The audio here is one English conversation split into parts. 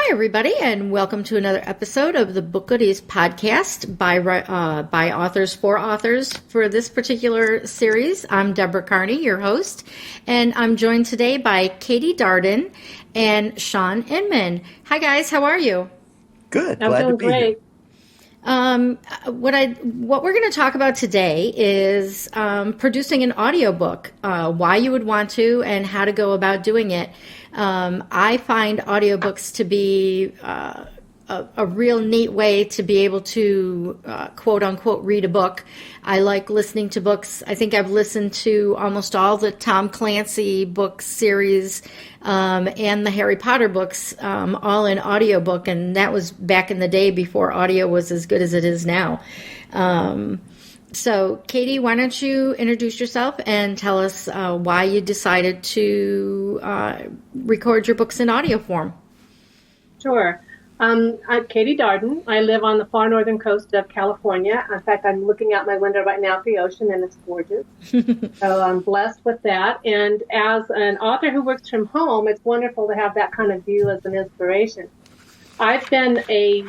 Hi, everybody, and welcome to another episode of the BookGoodies podcast by authors for authors. For this particular series, I'm Deborah Carney, your host, and I'm joined today by Katie Darden and Shawn Inmon. Hi, guys. How are you? Good. Glad to be great. here. What we're going to talk about today is producing an audiobook, why you would want to, and how to go about doing it. I find audiobooks to be a real neat way to be able to quote unquote read a book. I like listening to books. I think I've listened to almost all the Tom Clancy book series and the Harry Potter books all in audiobook, and that was back in the day before audio was as good as it is now. So, Katie, why don't you introduce yourself and tell us why you decided to record your books in audio form? Sure. I'm Katie Darden. I live on the far northern coast of California. In fact, I'm looking out my window right now at the ocean, and it's gorgeous. So I'm blessed with that. And as an author who works from home, it's wonderful to have that kind of view as an inspiration. I've been a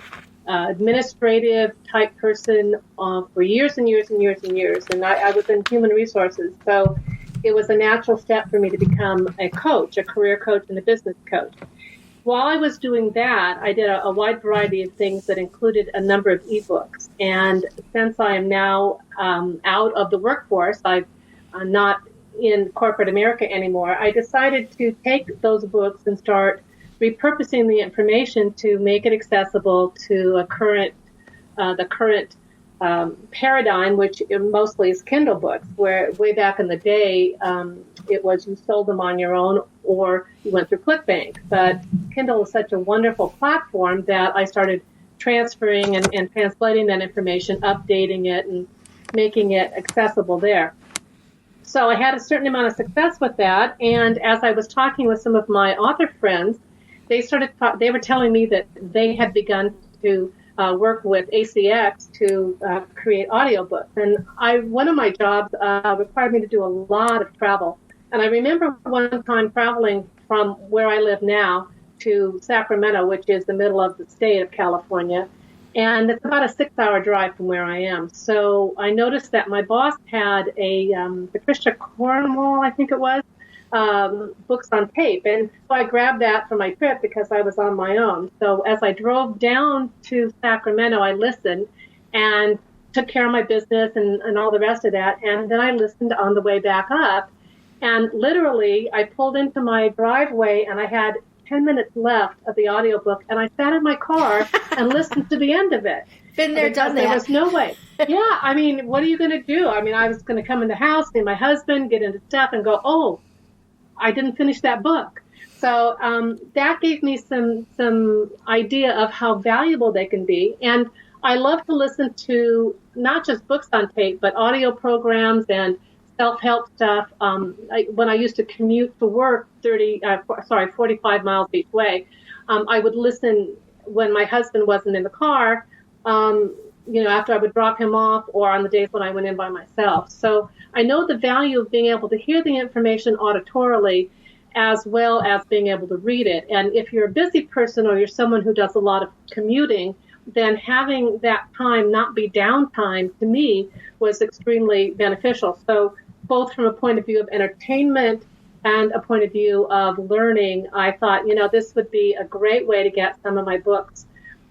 administrative type person for years and years and years and years, and I was in human resources, so it was a natural step for me to become a coach, a career coach and a business coach. While I was doing that, I did a wide variety of things that included a number of ebooks, and since I am now out of the workforce, I'm not in corporate America anymore, I decided to take those books and start repurposing the information to make it accessible to the current paradigm, which mostly is Kindle books, where way back in the day, it was you sold them on your own or you went through ClickBank. But Kindle is such a wonderful platform that I started transferring and translating that information, updating it, and making it accessible there. So I had a certain amount of success with that, and as I was talking with some of my author friends, they were telling me that they had begun to work with ACX to create audiobooks. And one of my jobs required me to do a lot of travel. And I remember one time traveling from where I live now to Sacramento, which is the middle of the state of California. And it's about a 6-hour drive from where I am. So I noticed that my boss had a Patricia Cornwall, I think it was, books on tape. And so I grabbed that for my trip because I was on my own. So as I drove down to Sacramento, I listened and took care of my business and all the rest of that. And then I listened on the way back up. And literally, I pulled into my driveway and I had 10 minutes left of the audiobook. And I sat in my car and listened to the end of it. Been there, done that. There was no way. Yeah, I mean, what are you going to do? I mean, I was going to come in the house, see my husband, get into stuff and go, oh, I didn't finish that book. So that gave me some idea of how valuable they can be. And I love to listen to not just books on tape, but audio programs and self-help stuff. When I used to commute to work 45 miles each way, I would listen when my husband wasn't in the car, after I would drop him off or on the days when I went in by myself. So I know the value of being able to hear the information auditorily as well as being able to read it. And if you're a busy person or you're someone who does a lot of commuting, then having that time not be downtime to me was extremely beneficial. So both from a point of view of entertainment and a point of view of learning, I thought, this would be a great way to get some of my books,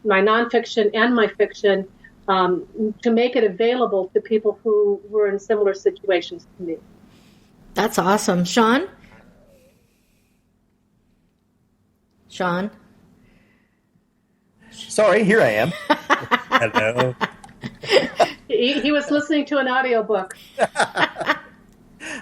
my nonfiction and my fiction, to make it available to people who were in similar situations to me. That's awesome. Shawn? Shawn? Sorry, here I am. Hello. He was listening to an audiobook.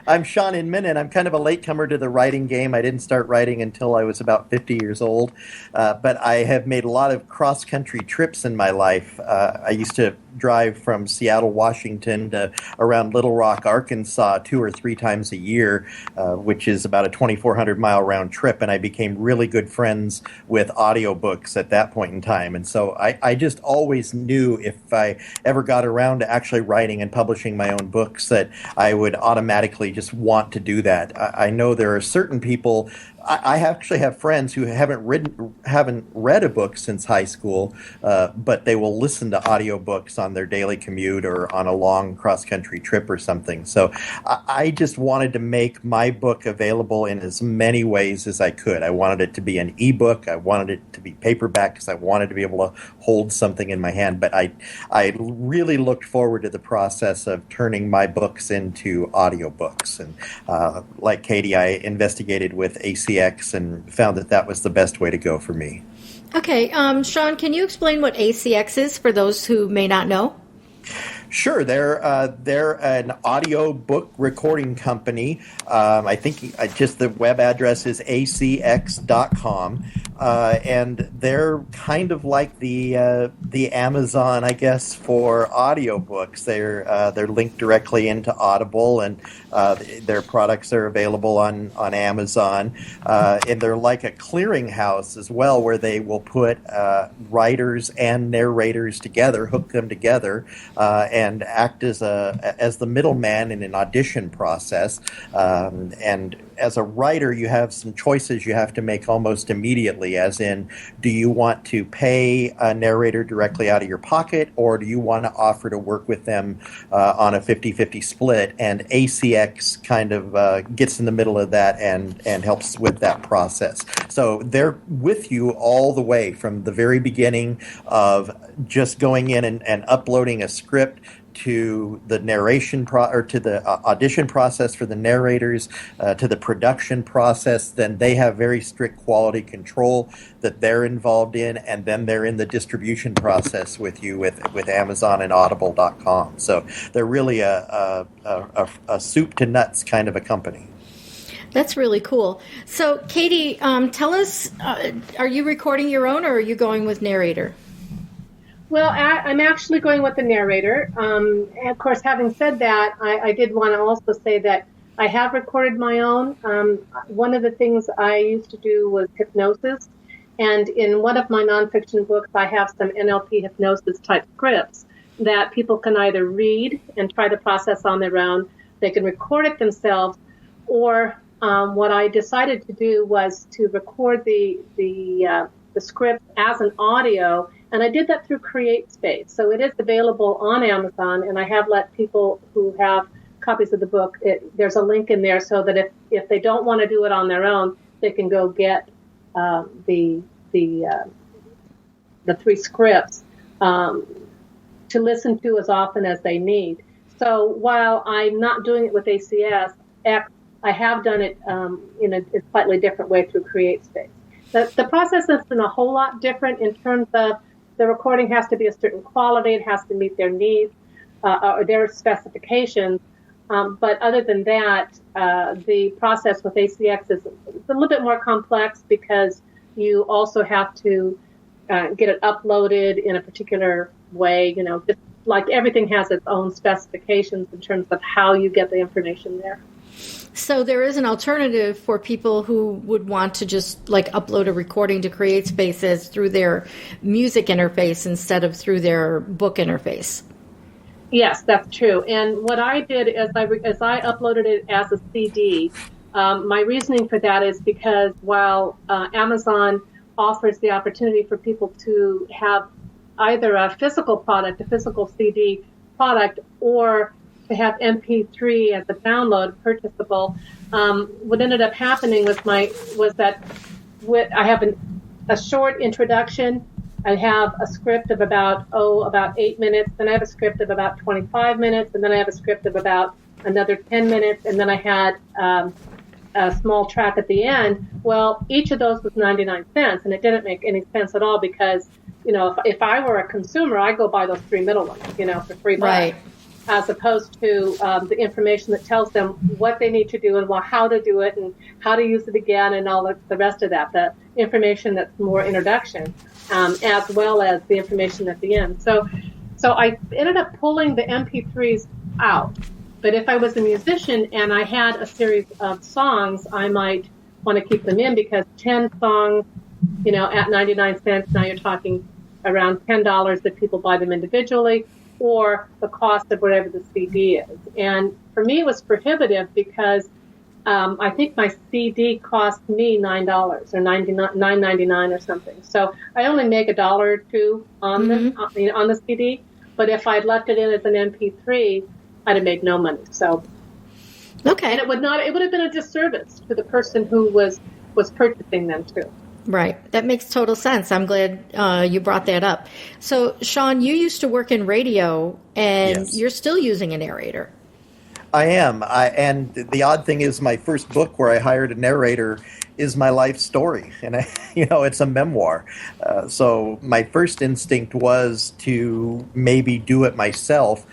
I'm Shawn Inmon, and I'm kind of a latecomer to the writing game. I didn't start writing until I was about 50 years old, but I have made a lot of cross-country trips in my life. I used to drive from Seattle, Washington to around Little Rock, Arkansas 2 or 3 times a year, which is about a 2,400-mile round trip, and I became really good friends with audiobooks at that point in time. And so I just always knew if I ever got around to actually writing and publishing my own books that I would automatically just want to do that. I know there are certain people I actually have friends who haven't read a book since high school, but they will listen to audiobooks on their daily commute or on a long cross-country trip or something. So I just wanted to make my book available in as many ways as I could. I wanted it to be an ebook. I wanted it to be paperback because I wanted to be able to hold something in my hand. But I really looked forward to the process of turning my books into audiobooks. And like Katie, I investigated with ACX and found that was the best way to go for me. Okay, Shawn, can you explain what ACX is for those who may not know? Sure, they're an audiobook recording company. I think just the web address is acx.com, and they're kind of like the Amazon, I guess, for audiobooks. They're linked directly into Audible, and their products are available on Amazon. And they're like a clearinghouse as well, where they will put writers and narrators together, hook them together, and act as the middleman in an audition process. And as a writer, you have some choices you have to make almost immediately, as in, do you want to pay a narrator directly out of your pocket, or do you want to offer to work with them on a 50-50 split? And ACX kind of gets in the middle of that and helps with that process. So they're with you all the way from the very beginning of just going in and uploading a script to the narration to the audition process for the narrators, to the production process. Then they have very strict quality control that they're involved in, and then they're in the distribution process with you with Amazon and Audible.com. So they're really a soup to nuts kind of a company. That's really cool. So, Katie, tell us, are you recording your own, or are you going with narrator? Well, I'm actually going with the narrator. And of course, having said that, I did want to also say that I have recorded my own. One of the things I used to do was hypnosis. And in one of my nonfiction books, I have some NLP hypnosis type scripts that people can either read and try the process on their own. They can record it themselves, or what I decided to do was to record the script as an audio, and I did that through CreateSpace. So it is available on Amazon, and I have let people who have copies of the book, there's a link in there so that if they don't want to do it on their own, they can go get the 3 scripts to listen to as often as they need. So while I'm not doing it with ACX, I have done it in a slightly different way through CreateSpace. The process has been a whole lot different in terms of the recording has to be a certain quality. It has to meet their needs or their specifications. But other than that, the process with ACX is a little bit more complex because you also have to get it uploaded in a particular way. Just like everything has its own specifications in terms of how you get the information there. So there is an alternative for people who would want to just upload a recording to CreateSpace through their music interface instead of through their book interface. Yes, that's true. And what I did is I uploaded it as a CD. My reasoning for that is because while Amazon offers the opportunity for people to have either a physical product, a physical CD product, or to have MP3 as a download purchasable. What ended up happening was that I have a short introduction. I have a script of about 8 minutes. Then I have a script of about 25 minutes. And then I have a script of about another 10 minutes. And then I had a small track at the end. Well, each of those was 99 cents. And it didn't make any sense at all because, if I were a consumer, I'd go buy those 3 middle ones, for $3. Right. As opposed to the information that tells them what they need to do and how to do it and how to use it again and all the rest of that, the information that's more introduction, as well as the information at the end. So I ended up pulling the MP3s out. But if I was a musician and I had a series of songs, I might want to keep them in because 10 songs, at 99 cents, now you're talking around $10 if people buy them individually, or the cost of whatever the CD is. And for me, it was prohibitive because I think my CD cost me $9 or $9.99 or something. So I only make $1 or $2 on on the CD. But if I'd left it in as an MP3, I'd have made no money. So, Okay. and it would have been a disservice to the person who was purchasing them too. Right. That makes total sense. I'm glad you brought that up. So, Shawn, you used to work in radio, and Yes. you're still using a narrator. I am. And the odd thing is, my first book where I hired a narrator is my life story, and it's a memoir. So my first instinct was to maybe do it myself,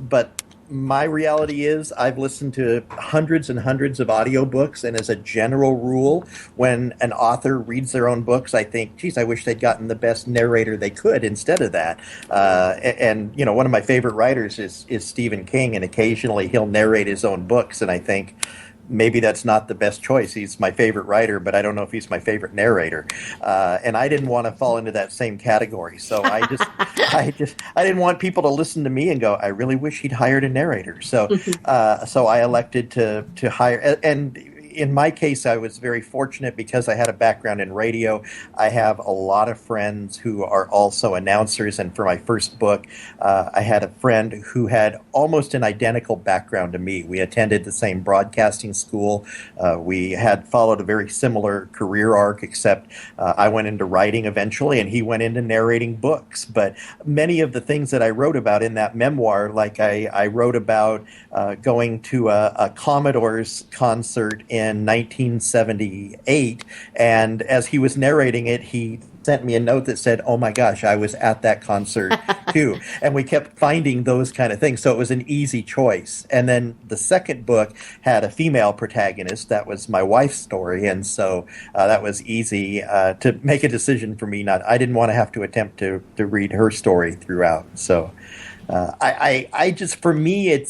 but my reality is I've listened to hundreds and hundreds of audiobooks, and as a general rule, when an author reads their own books, I think, geez, I wish they'd gotten the best narrator they could instead of that. And one of my favorite writers is Stephen King, and occasionally he'll narrate his own books, and I think, maybe that's not the best choice. He's my favorite writer, but I don't know if he's my favorite narrator. And I didn't want to fall into that same category. So I didn't want people to listen to me and go, I really wish he'd hired a narrator. So I elected to hire. And in my case, I was very fortunate because I had a background in radio. I have a lot of friends who are also announcers. And for my first book, I had a friend who had almost an identical background to me. We attended the same broadcasting school. We had followed a very similar career arc, except I went into writing eventually, and he went into narrating books. But many of the things that I wrote about in that memoir, like I wrote about going to a Commodore's concert in 1978, and as he was narrating it, he sent me a note that said, oh my gosh, I was at that concert too. And we kept finding those kind of things, so it was an easy choice. And then the second book had a female protagonist. That was my wife's story, and so that was easy to make a decision for me. I didn't want to have to attempt to read her story throughout. So I just, for me,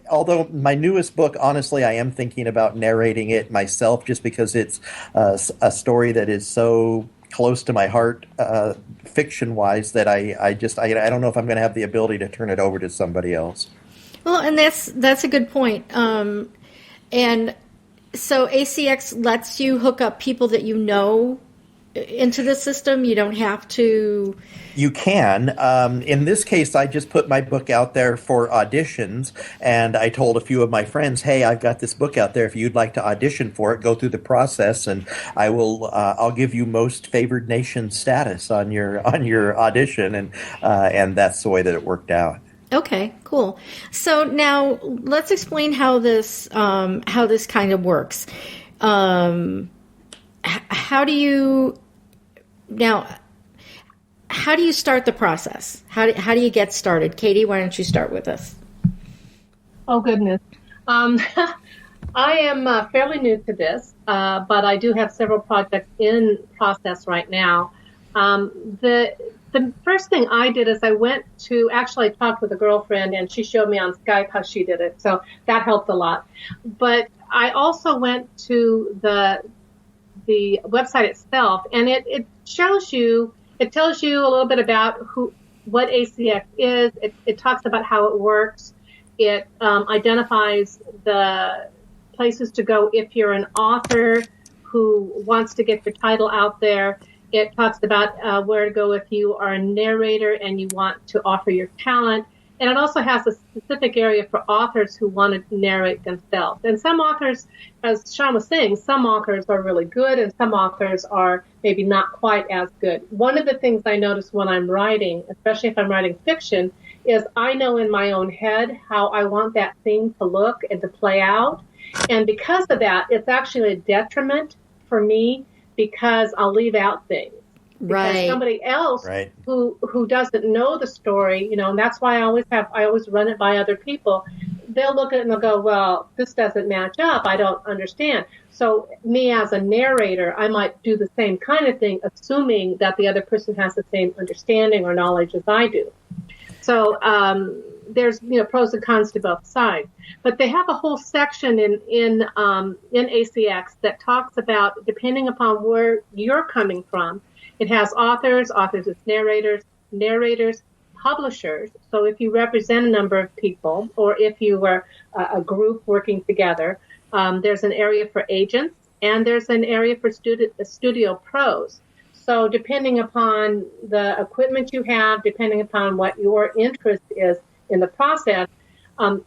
although my newest book, honestly, I am thinking about narrating it myself, just because it's a story that is so close to my heart, fiction-wise, that I don't know if I'm going to have the ability to turn it over to somebody else. Well, and that's a good point. And so ACX lets you hook up people that you know into the system. You don't have to. You can. In this case, I just put my book out there for auditions, and I told a few of my friends, hey, I've got this book out there. If you'd like to audition for it, go through the process, and I'll give you most favored nation status on your audition, and that's the way that it worked out. Okay, cool. So now let's explain how this kind of works. How do you start the process? How do you get started? Katie, why don't you start with us? Oh, goodness. I am fairly new to this, but I do have several projects in process right now. The first thing I did is I went to actually talk with a girlfriend, and she showed me on Skype how she did it. So that helped a lot. But I also went to the website itself, and it tells you a little bit about what ACX is. It talks about how it works. It identifies the places to go if you're an author who wants to get your title out there. It talks about where to go if you are a narrator and you want to offer your talent. And it also has a specific area for authors who want to narrate themselves. And some authors, as Shawn was saying, some authors are really good and some authors are maybe not quite as good. One of the things I notice when I'm writing, especially if I'm writing fiction, is I know in my own head how I want that thing to look and to play out. And because of that, it's actually a detriment for me because I'll leave out things. Because somebody else who doesn't know the story, and that's why I always run it by other people. They'll look at it and they'll go, well, this doesn't match up. I don't understand. So me as a narrator, I might do the same kind of thing, assuming that the other person has the same understanding or knowledge as I do. So there's pros and cons to both sides. But they have a whole section in ACX that talks about, depending upon where you're coming from, it has authors as narrators, publishers. So if you represent a number of people, or if you were a group working together, There's an area for agents, and there's an area for studio pros. So depending upon the equipment you have, depending upon what your interest is in the process,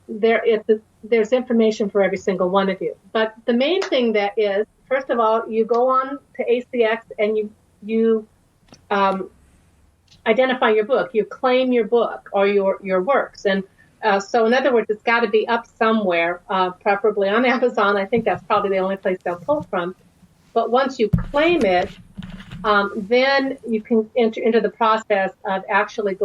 there's information for every single one of you. But the main thing that is, first of all, you go on to ACX and you identify your book. You claim your book or your works. And so in other words, it's got to be up somewhere, preferably on Amazon. I think that's probably the only place they'll pull from. But once you claim it, then you can enter into the process of actually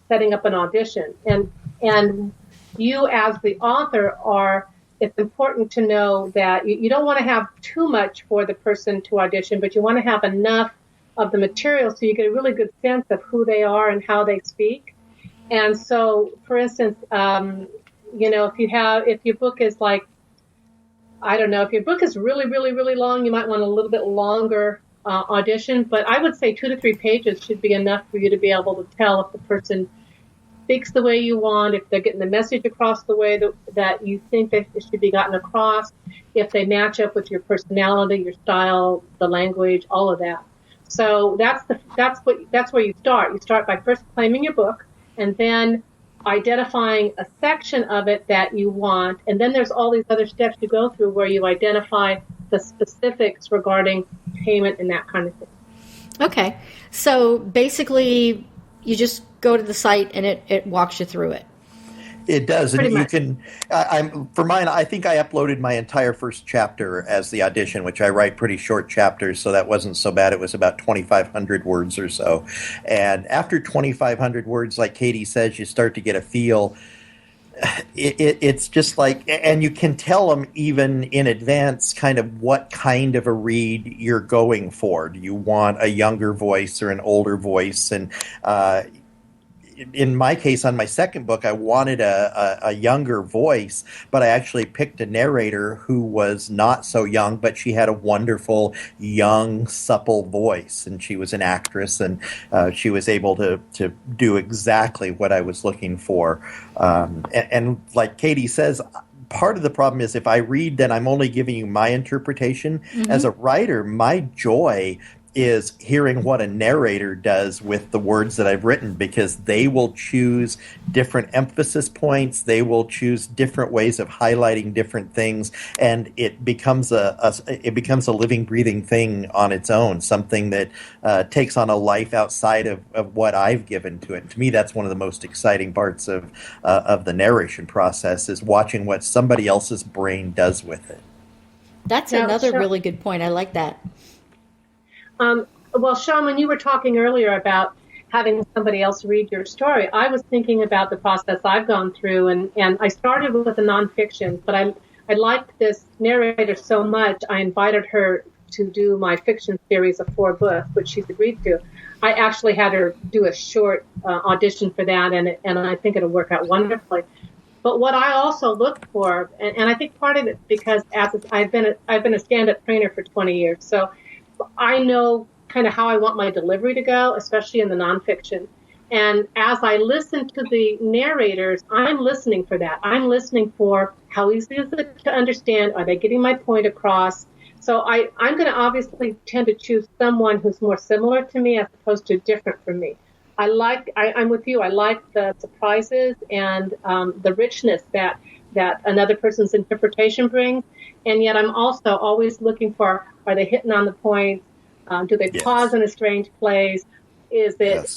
setting up an audition. And you as the author it's important to know that you don't want to have too much for the person to audition, but you want to have enough of the material so you get a really good sense of who they are and how they speak. And so, for instance, if your book is like, I don't know, if your book is really, really, really long, you might want a little bit longer audition, but I would say 2 to 3 pages should be enough for you to be able to tell if the person speaks the way you want, if they're getting the message across the way that you think that it should be gotten across, if they match up with your personality, your style, the language, all of that. So that's where you start. You start by first claiming your book, and then identifying a section of it that you want, and then there's all these other steps you go through where you identify the specifics regarding payment and that kind of thing. Okay. So basically, you just go to the site and it walks you through it. It does, and Pretty you much. can. For mine, I think I uploaded my entire first chapter as the audition, which I write pretty short chapters, so that wasn't so bad. It was about 2,500 words or so, and after 2,500 words, like Katie says, you start to get a feel. It's just like, and you can tell them even in advance kind of what kind of a read you're going for. Do you want a younger voice or an older voice? And in my case, on my second book, I wanted a younger voice, but I actually picked a narrator who was not so young, but she had a wonderful, young, supple voice, and she was an actress, and she was able to do exactly what I was looking for. And like Katie says, part of the problem is if I read, then I'm only giving you my interpretation. Mm-hmm. As a writer, my joy is hearing what a narrator does with the words that I've written, because they will choose different emphasis points, they will choose different ways of highlighting different things, and it becomes a living, breathing thing on its own, something that takes on a life outside of what I've given to it. To me, that's one of the most exciting parts of the narration process, is watching what somebody else's brain does with it. That's another really good point. I like that. Well, Shawn, when you were talking earlier about having somebody else read your story, I was thinking about the process I've gone through, and I started with the nonfiction, but I liked this narrator so much, I invited her to do my fiction series of 4 books, which she's agreed to. I actually had her do a short audition for that, and I think it'll work out wonderfully. But what I also look for, and I think part of it because I've been a stand-up trainer for 20 years, so I know kind of how I want my delivery to go, especially in the nonfiction. And as I listen to the narrators, I'm listening for that. I'm listening for how easy is it to understand? Are they getting my point across? So I'm going to obviously tend to choose someone who's more similar to me as opposed to different from me. I'm with you. I like the surprises and the richness that another person's interpretation brings. And yet I'm also always looking for, are they hitting on the points? Do they pause in a strange place? Is it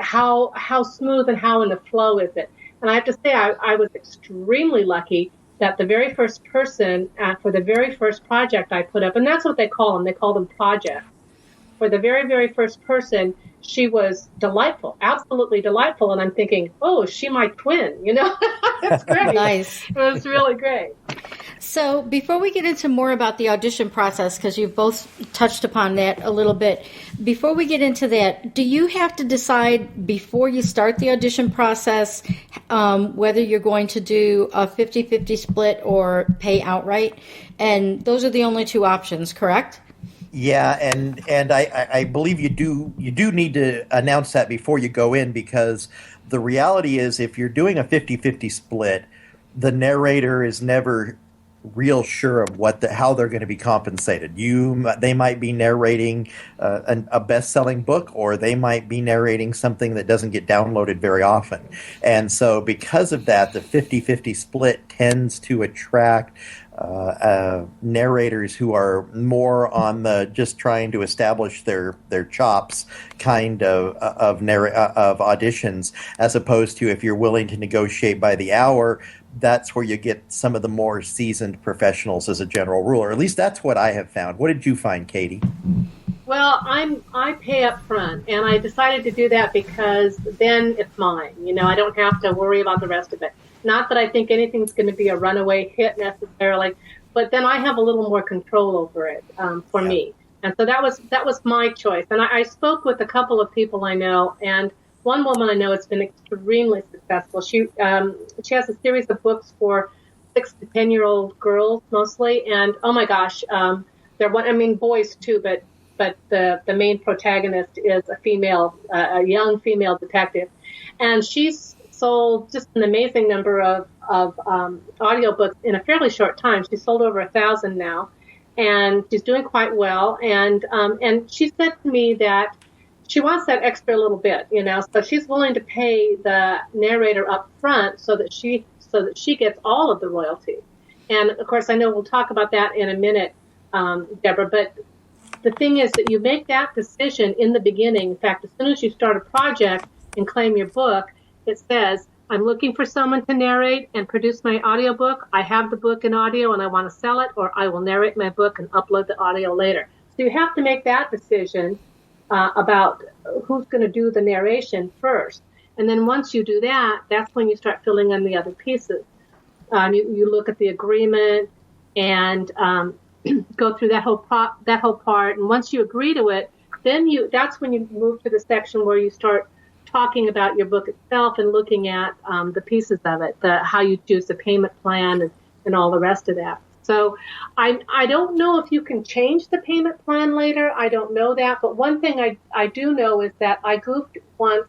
how smooth and how in the flow is it? And I have to say, I was extremely lucky that the very first person for the very first project I put up, and that's what they call them. They call them projects. For the very, very first person, she was delightful, absolutely delightful. And I'm thinking, oh, is she my twin? You know, that's great. Nice. It was really great. So before we get into more about the audition process, because you've both touched upon that a little bit, before we get into that, do you have to decide before you start the audition process whether you're going to do a 50-50 split or pay outright? And those are the only 2 options, correct? Yeah, and I believe you do need to announce that before you go in, because the reality is if you're doing a 50-50 split, the narrator is never real sure of how they're going to be compensated. They might be narrating a best-selling book, or they might be narrating something that doesn't get downloaded very often. And so because of that, the 50-50 split tends to attract narrators who are more on the just trying to establish their chops kind of auditions, as opposed to if you're willing to negotiate by the hour. That's where you get some of the more seasoned professionals as a general rule, or at least that's what I have found. What did you find, Katie? Well, I pay up front, and I decided to do that because then it's mine. I don't have to worry about the rest of it. Not that I think anything's going to be a runaway hit necessarily, but then I have a little more control over it for me. And so that was my choice. And I spoke with a couple of people I know, and one woman I know has been extremely successful. She has a series of books for 6 to 10-year-old girls mostly, and oh my gosh, boys too, but the main protagonist is a young female detective, and she's sold just an amazing number of audiobooks in a fairly short time. She's sold over 1,000 now, and she's doing quite well. And she said to me that she wants that extra little bit, so she's willing to pay the narrator up front so that she gets all of the royalty. And of course, I know we'll talk about that in a minute, Deborah, but the thing is that you make that decision in the beginning. In fact, as soon as you start a project and claim your book, it says, I'm looking for someone to narrate and produce my audiobook. I have the book in audio and I want to sell it, or I will narrate my book and upload the audio later. So you have to make that decision about who's going to do the narration first. And then once you do that, that's when you start filling in the other pieces. You look at the agreement and go through that whole part. And once you agree to it, then that's when you move to the section where you start talking about your book itself and looking at the pieces of it, how you choose the payment plan and all the rest of that. So I don't know if you can change the payment plan later. I don't know that. But one thing I do know is that I goofed once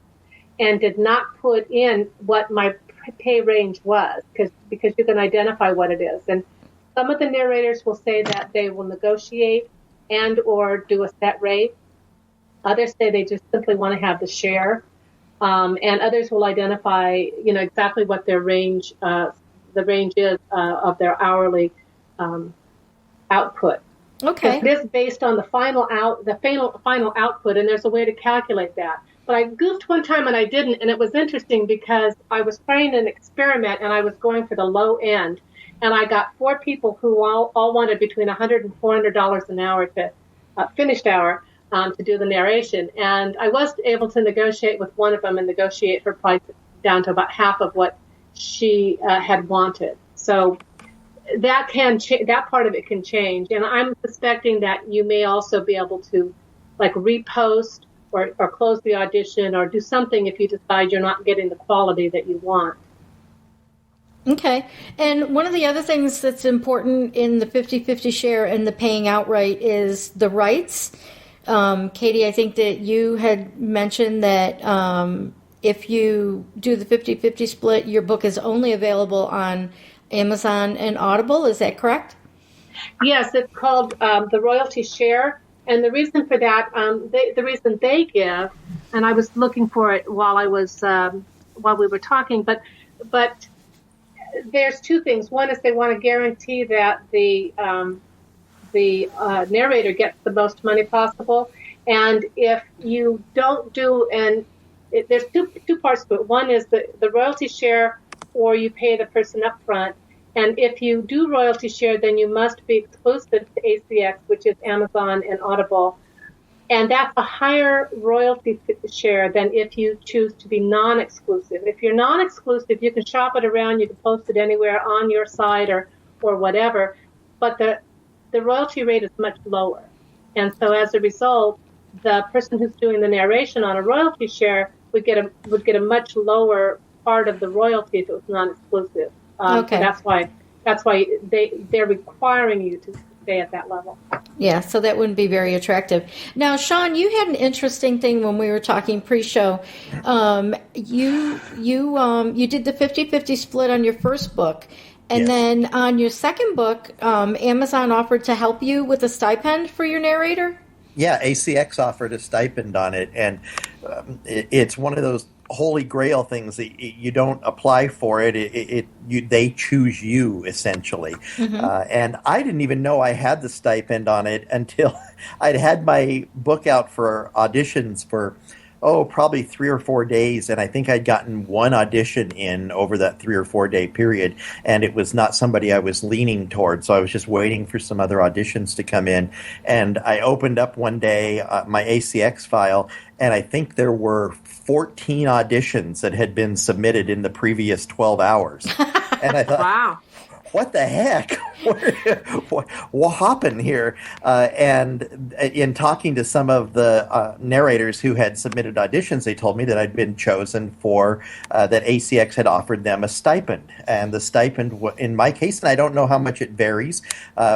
and did not put in what my pay range was because you can identify what it is. And some of the narrators will say that they will negotiate and or do a set rate. Others say they just simply want to have the share. And others will identify, exactly what their range, the range is of their hourly output. Okay. It is based on the final output, and there's a way to calculate that. But I goofed one time and I didn't, and it was interesting because I was trying an experiment and I was going for the low end, and I got 4 people who all wanted between $100 and $400 an hour to finished hour. To do the narration. And I was able to negotiate with one of them and negotiate her price down to about half of what she had wanted. So that that part of it can change. And I'm suspecting that you may also be able to repost or close the audition or do something if you decide you're not getting the quality that you want. Okay. And one of the other things that's important in the 50-50 share and the paying outright is the rights. Katie, I think that you had mentioned that if you do the 50-50 split, your book is only available on Amazon and Audible. Is that correct? Yes, it's called the royalty share. And the reason for that, the reason they give, and I was looking for it while we were talking, but there's 2 things. One is they want to guarantee that the narrator gets the most money possible. And if you don't there's two parts to it. One is the royalty share, or you pay the person up front. And if you do royalty share, then you must be exclusive to ACX, which is Amazon and Audible. And that's a higher royalty share than if you choose to be non-exclusive. If you're non-exclusive, you can shop it around, you can post it anywhere on your site or whatever. But the royalty rate is much lower. And so as a result, the person who's doing the narration on a royalty share would get a much lower part of the royalty if it was non-exclusive. Okay. So that's why they're requiring you to stay at that level. Yeah, so that wouldn't be very attractive. Now, Shawn, you had an interesting thing when we were talking pre-show. You did the 50-50 split on your first book, And Yes. then on your second book, Amazon offered to help you with a stipend for your narrator. Yeah, ACX offered a stipend on it, and it's one of those holy grail things that you don't apply for it. They choose you essentially, and I didn't even know I had the stipend on it until I'd had my book out for auditions for probably 3 or 4 days, and I think I'd gotten one audition in over that 3 or 4 day period, and it was not somebody I was leaning towards, so I was just waiting for some other auditions to come in, and I opened up one day my ACX file, and I think there were 14 auditions that had been submitted in the previous 12 hours. And I thought, Wow. what the heck? What happened here? And in talking to some of the narrators who had submitted auditions, they told me that I'd been chosen for that ACX had offered them a stipend. And the stipend, in my case, and I don't know how much it varies,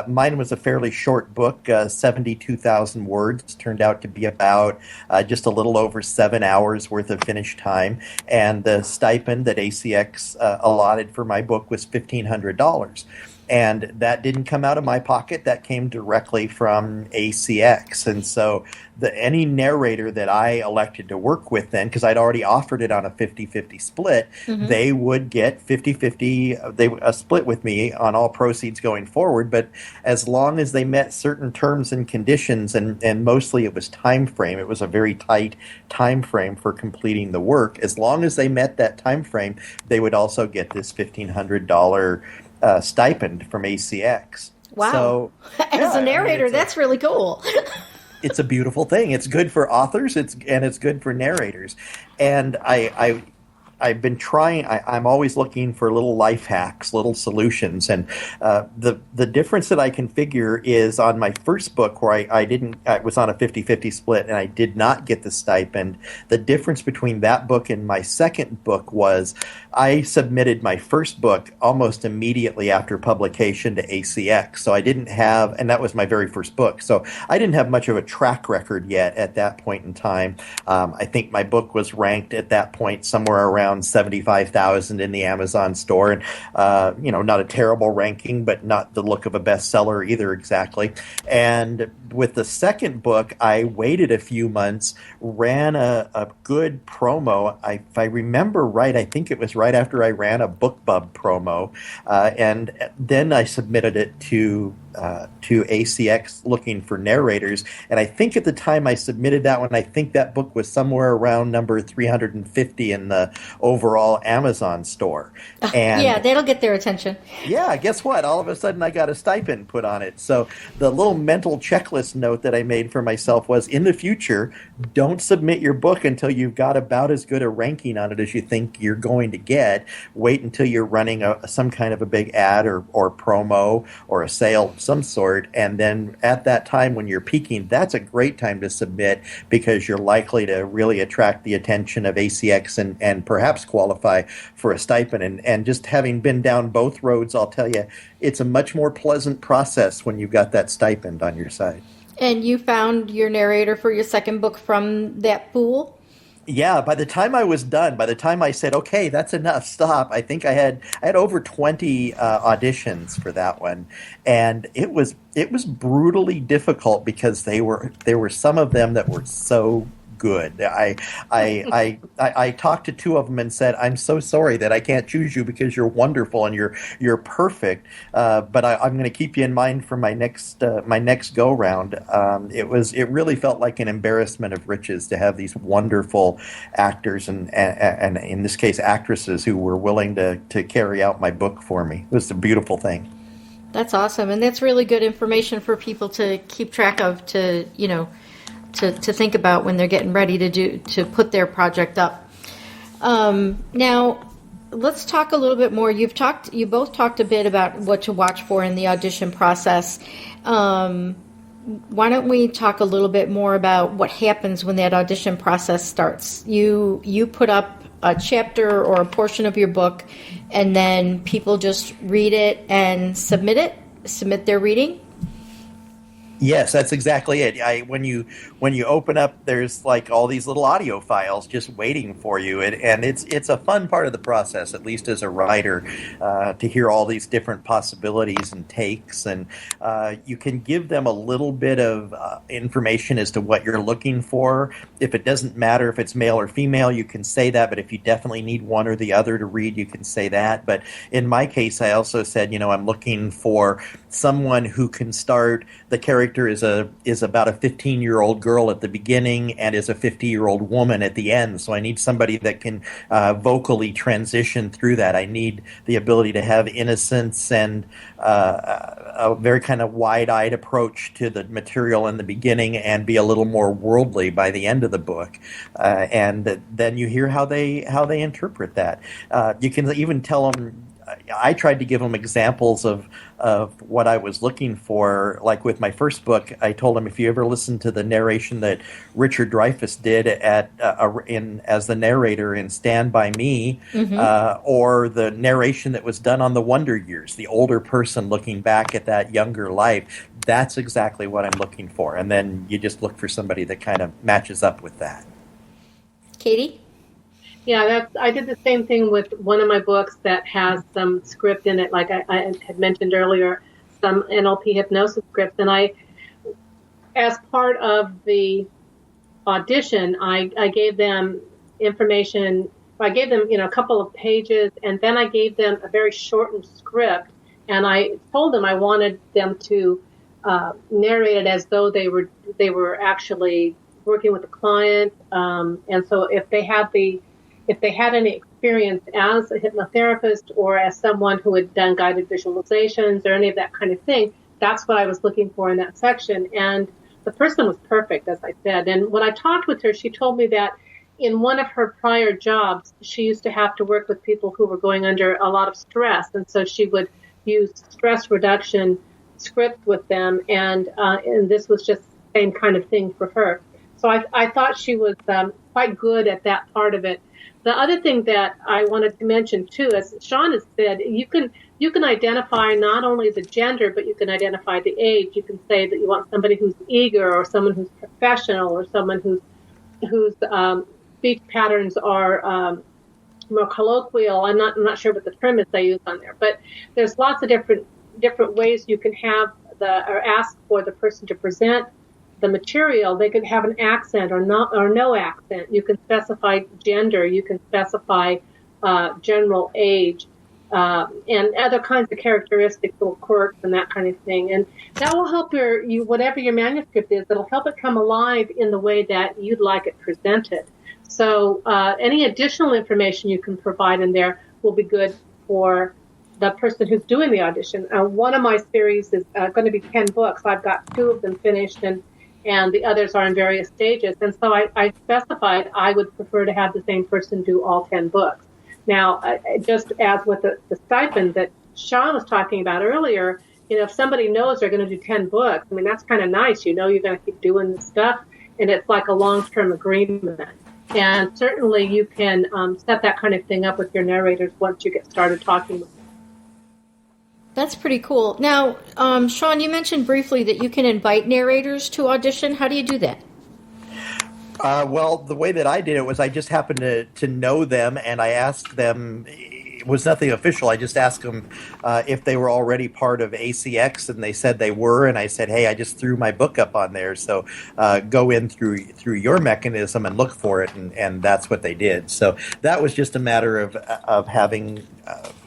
mine was a fairly short book, 72,000 words, turned out to be about just a little over 7 hours worth of finished time. And the stipend that ACX allotted for my book was $1,500. And that didn't come out of my pocket. That came directly from ACX. And so any narrator that I elected to work with then, because I'd already offered it on a 50-50 split, they would get 50-50, a split with me on all proceeds going forward. But as long as they met certain terms and conditions, and mostly it was time frame, it was a very tight time frame for completing the work. As long as they met that time frame, they would also get this $1,500 stipend from ACX. Wow. So, as a narrator, that's really cool. It's a beautiful thing. It's good for authors, it's good for narrators. And I've been trying. I'm always looking for little life hacks, little solutions, and the difference that I can figure is on my first book where I was on a 50-50 split and I did not get the stipend. The difference between that book and my second book was I submitted my first book almost immediately after publication to ACX, so I didn't have, and that was my very first book, so I didn't have much of a track record yet at that point in time. I think my book was ranked at that point somewhere around 75,000 in the Amazon store, and not a terrible ranking, but not the look of a bestseller either exactly. And with the second book, I waited a few months, ran a good promo. If I remember right, I think it was right after I ran a BookBub promo, and then I submitted it to ACX looking for narrators. And I think at the time I submitted that one, I think that book was somewhere around number 350 in the overall Amazon store. And yeah, that'll get their attention. yeah, guess what? All of a sudden I got a stipend put on it. So the little mental checklist note that I made for myself was, in the future, don't submit your book until you've got about as good a ranking on it as you think you're going to get. Wait until you're running some kind of a big ad or promo or a sale of some sort. And then at that time when you're peaking, that's a great time to submit, because you're likely to really attract the attention of ACX and perhaps qualify for a stipend. And just having been down both roads, I'll tell you, it's a much more pleasant process when you've got that stipend on your side. And you found your narrator for your second book from that pool? Yeah, by the time I was done, by the time I said, okay, that's enough, stop, I think I had over 20 auditions for that one. And it was brutally difficult, because there were some of them that were so good. I talked to two of them and said, I'm so sorry that I can't choose you because you're wonderful and you're perfect, but I'm going to keep you in mind for my next go round. It really felt like an embarrassment of riches to have these wonderful actors and in this case actresses who were willing to carry out my book for me. It was a beautiful thing. That's awesome, and that's really good information for people to keep track of, to think about when they're getting ready to put their project up. Now, let's talk a little bit more. You both talked a bit about what to watch for in the audition process. Why don't we talk a little bit more about what happens when that audition process starts? You put up a chapter or a portion of your book, and then people just read it and submit their reading? Yes, that's exactly it. When you open up, there's like all these little audio files just waiting for you, and it's a fun part of the process, at least as a writer, to hear all these different possibilities and takes, and you can give them a little bit of information as to what you're looking for. If it doesn't matter if it's male or female, you can say that, but if you definitely need one or the other to read, you can say that. But in my case, I also said, I'm looking for someone who can start. The character is about a 15-year-old girl at the beginning and is a 50-year-old woman at the end. So I need somebody that can vocally transition through that. I need the ability to have innocence and a very kind of wide-eyed approach to the material in the beginning and be a little more worldly by the end of the book. And then you hear how they interpret that. You can even tell them. I tried to give them examples of what I was looking for. Like with my first book, I told them, if you ever listen to the narration that Richard Dreyfuss did as the narrator in Stand By Me, or the narration that was done on The Wonder Years, the older person looking back at that younger life, that's exactly what I'm looking for. And then you just look for somebody that kind of matches up with that. Katie? Yeah, I did the same thing with one of my books that has some script in it, like I had mentioned earlier, some NLP hypnosis scripts. And as part of the audition, I gave them information. I gave them, a couple of pages, and then I gave them a very shortened script. And I told them I wanted them to narrate it as though they were actually working with the client. And so if they had any experience as a hypnotherapist or as someone who had done guided visualizations or any of that kind of thing, that's what I was looking for in that section. And the person was perfect, as I said. And when I talked with her, she told me that in one of her prior jobs, she used to have to work with people who were going under a lot of stress. And so she would use stress reduction scripts with them. And this was just the same kind of thing for her. So I thought she was quite good at that part of it. The other thing that I wanted to mention too, as Shawn has said, you can identify not only the gender, but you can identify the age. You can say that you want somebody who's eager, or someone who's professional, or someone whose speech patterns are more colloquial. I'm not sure what the term is they use on there, but there's lots of different ways you can have or ask for the person to present the material. They could have an accent or no accent. You can specify gender. You can specify general age and other kinds of characteristics, little quirks and that kind of thing. And that will help you whatever your manuscript is. It'll help it come alive in the way that you'd like it presented. So any additional information you can provide in there will be good for the person who's doing the audition. One of my series is going to be 10 books. I've got 2 of them finished, and the others are in various stages. And so I specified I would prefer to have the same person do all 10 books. Now, just as with the stipend that Shawn was talking about earlier, if somebody knows they're going to do 10 books, I mean, that's kind of nice. You're going to keep doing this stuff, and it's like a long-term agreement. And certainly you can set that kind of thing up with your narrators once you get started talking with them. That's pretty cool. Now, Shawn, you mentioned briefly that you can invite narrators to audition. How do you do that? Well, the way that I did it was I just happened to know them, and I asked them. It was nothing official. I just asked them if they were already part of ACX, and they said they were. And I said, "Hey, I just threw my book up on there, so go in through your mechanism and look for it." And that's what they did. So that was just a matter of having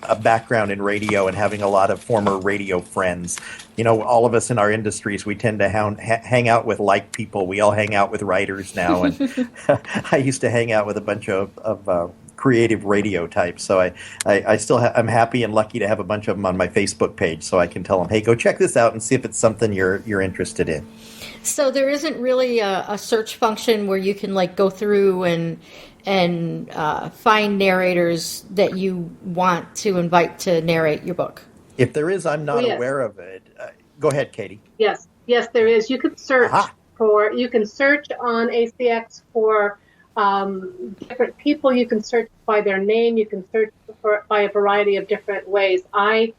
a background in radio and having a lot of former radio friends. All of us in our industries, we tend to hang out with like people. We all hang out with writers now, and I used to hang out with a bunch of creative radio types. So I still I'm happy and lucky to have a bunch of them on my Facebook page, so I can tell them, hey, go check this out and see if it's something you're interested in. So there isn't really a search function where you can go through and find narrators that you want to invite to narrate your book? If there is, I'm not aware of it. Go ahead, Katie. Yes, there is. You can search you can search on ACX for different people. You can search by their name. You can search by a variety of different ways. I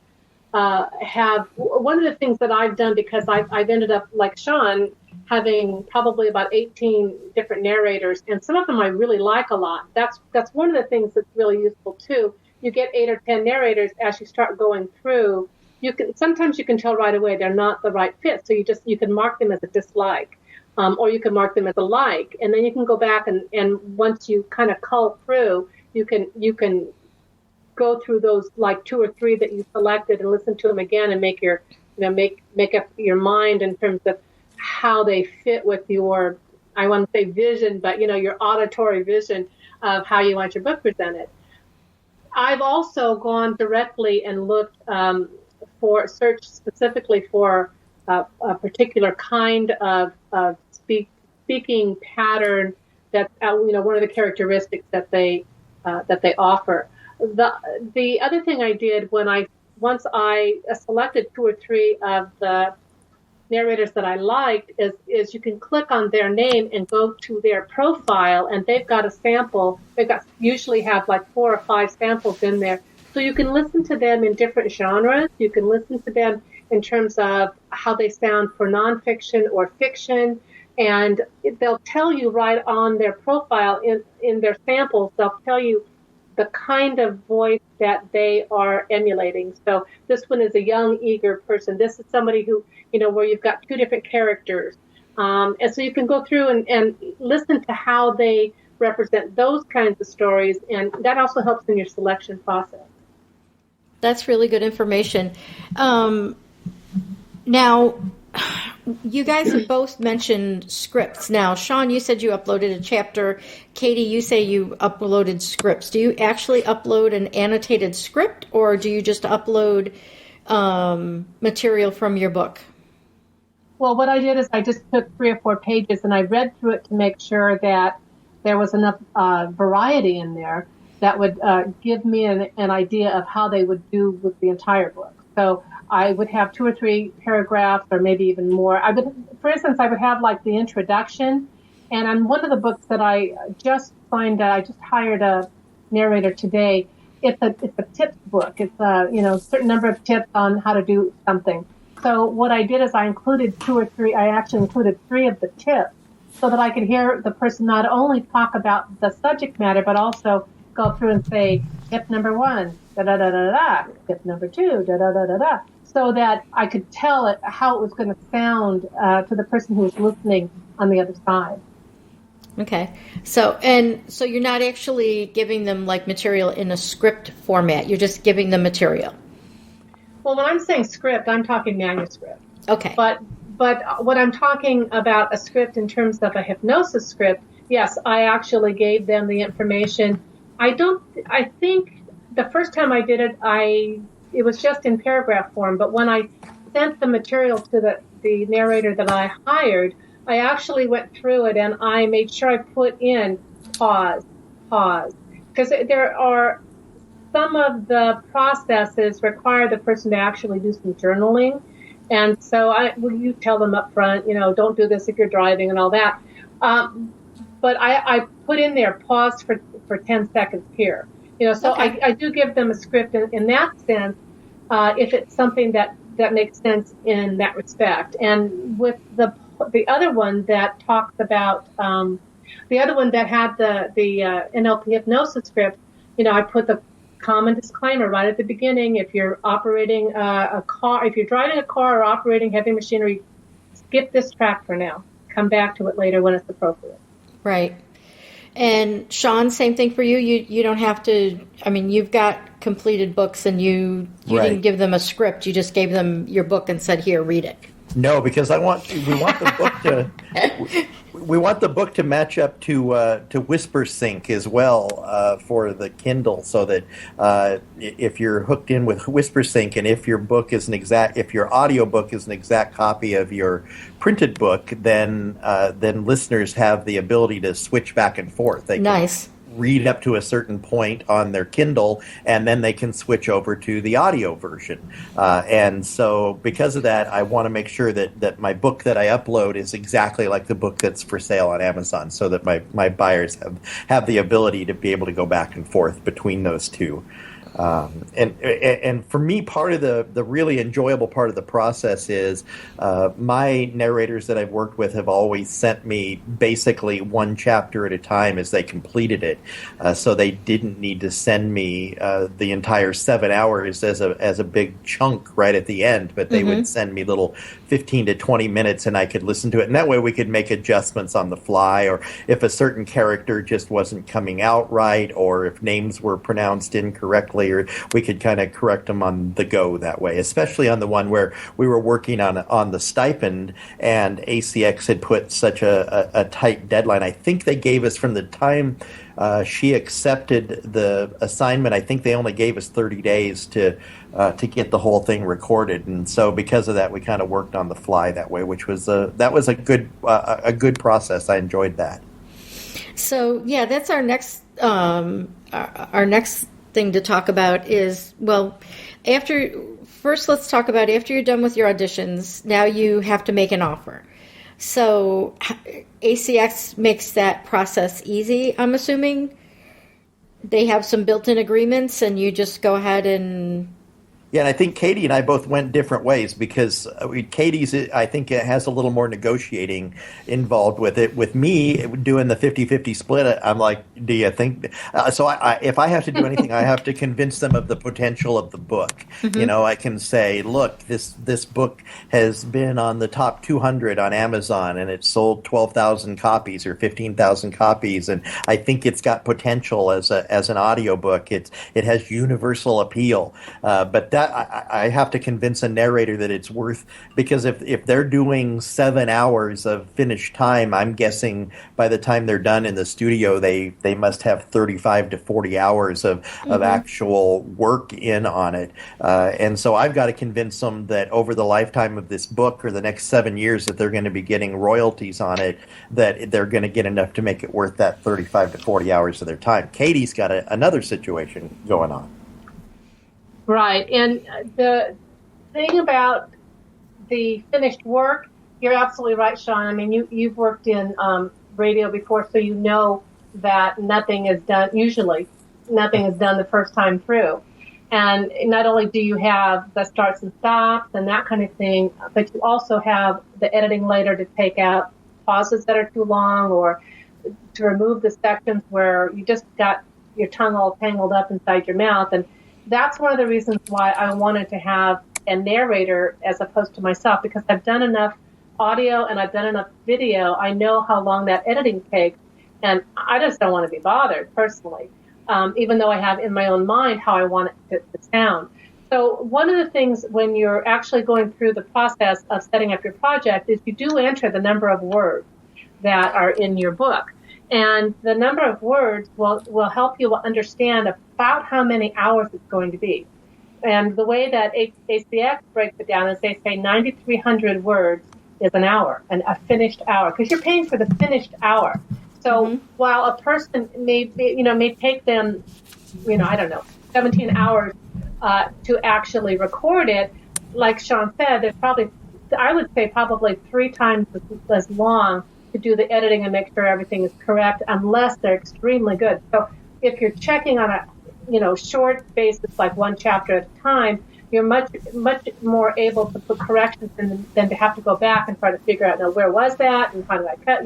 have one of the things that I've done, because I've ended up like Shawn, having probably about 18 different narrators, and some of them I really like a lot. That's one of the things that's really useful too. You get 8 or 10 narrators as you start going through. Sometimes you can tell right away they're not the right fit, so you can mark them as a dislike, or you can mark them as a like, and then you can go back and once you kind of cull through, you can go through those like 2 or 3 that you selected and listen to them again and make up your mind in terms of how they fit with your, I want to say vision, but your auditory vision of how you want your book presented. I've also gone directly and looked searched specifically for a particular kind of speaking pattern that one of the characteristics that they offer. The other thing I did once I selected 2 or 3 of the narrators that I liked is you can click on their name and go to their profile, and they've got a sample. Usually have like 4 or 5 samples in there. So you can listen to them in different genres. You can listen to them in terms of how they sound for nonfiction or fiction, and they'll tell you right on their profile in their samples, they'll tell you the kind of voice that they are emulating. So this one is a young, eager person. This is somebody who, where you've got 2 different characters. And so you can go through and listen to how they represent those kinds of stories, and that also helps in your selection process. That's really good information. Now, you guys have both mentioned scripts. Now, Shawn, you said you uploaded a chapter. Katie, you say you uploaded scripts. Do you actually upload an annotated script, or do you just upload material from your book? Well, what I did is I just took 3 or 4 pages and I read through it to make sure that there was enough variety in there that would give me an idea of how they would do with the entire book. So I would have 2 or 3 paragraphs, or maybe even more. For instance, I would have like the introduction, and on one of the books that I just signed, I just hired a narrator today. It's a tips book. It's a certain number of tips on how to do something. So what I did is I included 2 or 3. I actually included 3 of the tips, so that I could hear the person not only talk about the subject matter, but also go through and say, tip number 1, da-da-da-da-da, tip number 2, da-da-da-da-da, so that I could tell how it was going to sound to the person who was listening on the other side. Okay. So you're not actually giving them like material in a script format. You're just giving them material. Well, when I'm saying script, I'm talking manuscript. Okay. But what I'm talking about a script in terms of a hypnosis script, yes, I actually gave them the information. I think the first time I did it, it was just in paragraph form, but when I sent the material to the narrator that I hired, I actually went through it and I made sure I put in pause, because there are some of the processes require the person to actually do some journaling. And so you tell them up front, don't do this if you're driving and all that. But I put in there pause for 10 seconds here. So okay. I do give them a script in that sense, if it's something that makes sense in that respect. And with the other one that talks about, the other one that had the NLP hypnosis script, I put the common disclaimer right at the beginning. If you're operating a car, if you're driving a car or operating heavy machinery, skip this track for now. Come back to it later when it's appropriate. Right. And Shawn, same thing for you. You don't have to. I mean, you've got completed books, and you right. Didn't give them a script. You just gave them your book and said, "Here, read it." No, because we want the book to we want the book to match up to Whisper Sync as well for the Kindle, so that if you're hooked in with Whisper Sync, and if your audiobook is an exact copy of your printed book, then listeners have the ability to switch back and forth. They nice. Can read up to a certain point on their Kindle, and then they can switch over to the audio version. And so because of that, I want to make sure that my book that I upload is exactly like the book that's for sale on Amazon, so that my buyers have the ability to be able to go back and forth between those two. And for me, part of the really enjoyable part of the process is my narrators that I've worked with have always sent me basically one chapter at a time as they completed it, so they didn't need to send me the entire 7 hours as a big chunk right at the end, but they would send me little 15 to 20 minutes, and I could listen to it, and that way we could make adjustments on the fly, or if a certain character just wasn't coming out right, or if names were pronounced incorrectly, or we could kind of correct them on the go that way, especially on the one where we were working on the stipend, and ACX had put such a tight deadline. I think they gave us from the time she accepted the assignment, I think they only gave us 30 days to get the whole thing recorded, and so because of that, we kind of worked on the fly that way, which was that was a good process. I enjoyed that. So yeah, that's our next thing to talk about is, well, let's talk about after you're done with your auditions. Now you have to make an offer. So ACX makes that process easy, I'm assuming. They have some built-in agreements, and you just go ahead and... Yeah, and I think Katie and I both went different ways because Katie's, I think, it has a little more negotiating involved with it. With me doing the 50-50 split, I'm like, do you think? So if I have to do anything, I have to convince them of the potential of the book. You know, I can say, look, this book has been on the top 200 on Amazon, and it's sold 12,000 copies or 15,000 copies, and I think it's got potential as an audiobook. It has universal appeal, but that I have to convince a narrator that it's worth, because if they're doing 7 hours of finished time, I'm guessing by the time they're done in the studio, they must have 35 to 40 hours of actual work in on it. And so I've got to convince them that over the lifetime of this book or the next 7 years that they're going to be getting royalties on it, that they're going to get enough to make it worth that 35 to 40 hours of their time. Katie's got another situation going on. Right. And the thing about the finished work, you're absolutely right, Shawn. I mean, you've worked in radio before, so you know that nothing is done the first time through. And not only do you have the starts and stops and that kind of thing, but you also have the editing later to take out pauses that are too long, or to remove the sections where you just got your tongue all tangled up inside your mouth. And that's one of the reasons why I wanted to have a narrator as opposed to myself, because I've done enough audio and I've done enough video. I know how long that editing takes, and I just don't want to be bothered personally, even though I have in my own mind how I want it to sound. So one of the things when you're actually going through the process of setting up your project is you do enter the number of words that are in your book. And the number of words will help you understand about how many hours it's going to be. And the way that ACX breaks it down is they say 9,300 words is an hour, a finished hour, because you're paying for the finished hour. So while a person may take them, 17 hours to actually record it, like Shawn said, there's probably 3 times as long to do the editing and make sure everything is correct, unless they're extremely good. So if you're checking on a short basis, like one chapter at a time, you're much more able to put corrections in than to have to go back and try to figure out, where was that and how did I cut,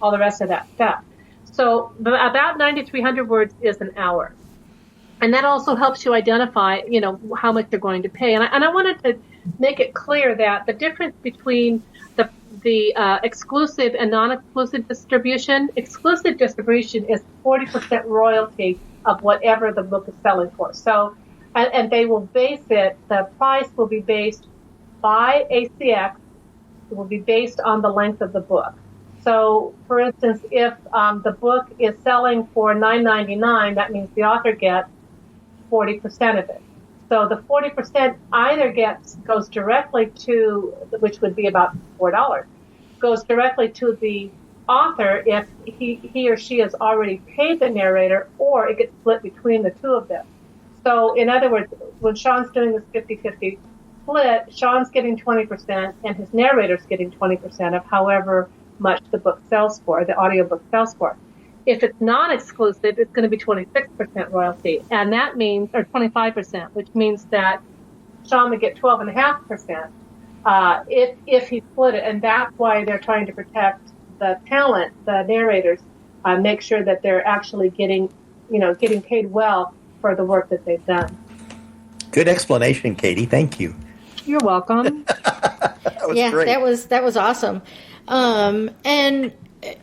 all the rest of that stuff. So about 9,300 words is an hour. And that also helps you identify, how much you're going to pay. And I wanted to make it clear that the difference between the exclusive and non-exclusive distribution. Exclusive distribution is 40% royalty of whatever the book is selling for. So, and they will the price will be based by ACX. It will be based on the length of the book. So, for instance, if the book is selling for $9.99, that means the author gets 40% of it. So the 40% either goes directly to, which would be about $4, goes directly to the author if he or she has already paid the narrator, or it gets split between the two of them. So in other words, when Shawn's doing this 50-50 split, Shawn's getting 20% and his narrator's getting 20% of however much the book sells for, the audiobook sells for. If it's non-exclusive, it's going to be 26% royalty. And that means, or 25%, which means that Shawn would get 12.5% if he split it. And that's why they're trying to protect the talent, the narrators, make sure that they're actually getting paid well for the work that they've done. Good explanation, Katie. Thank you. You're welcome. That was Yeah, great. that was awesome. And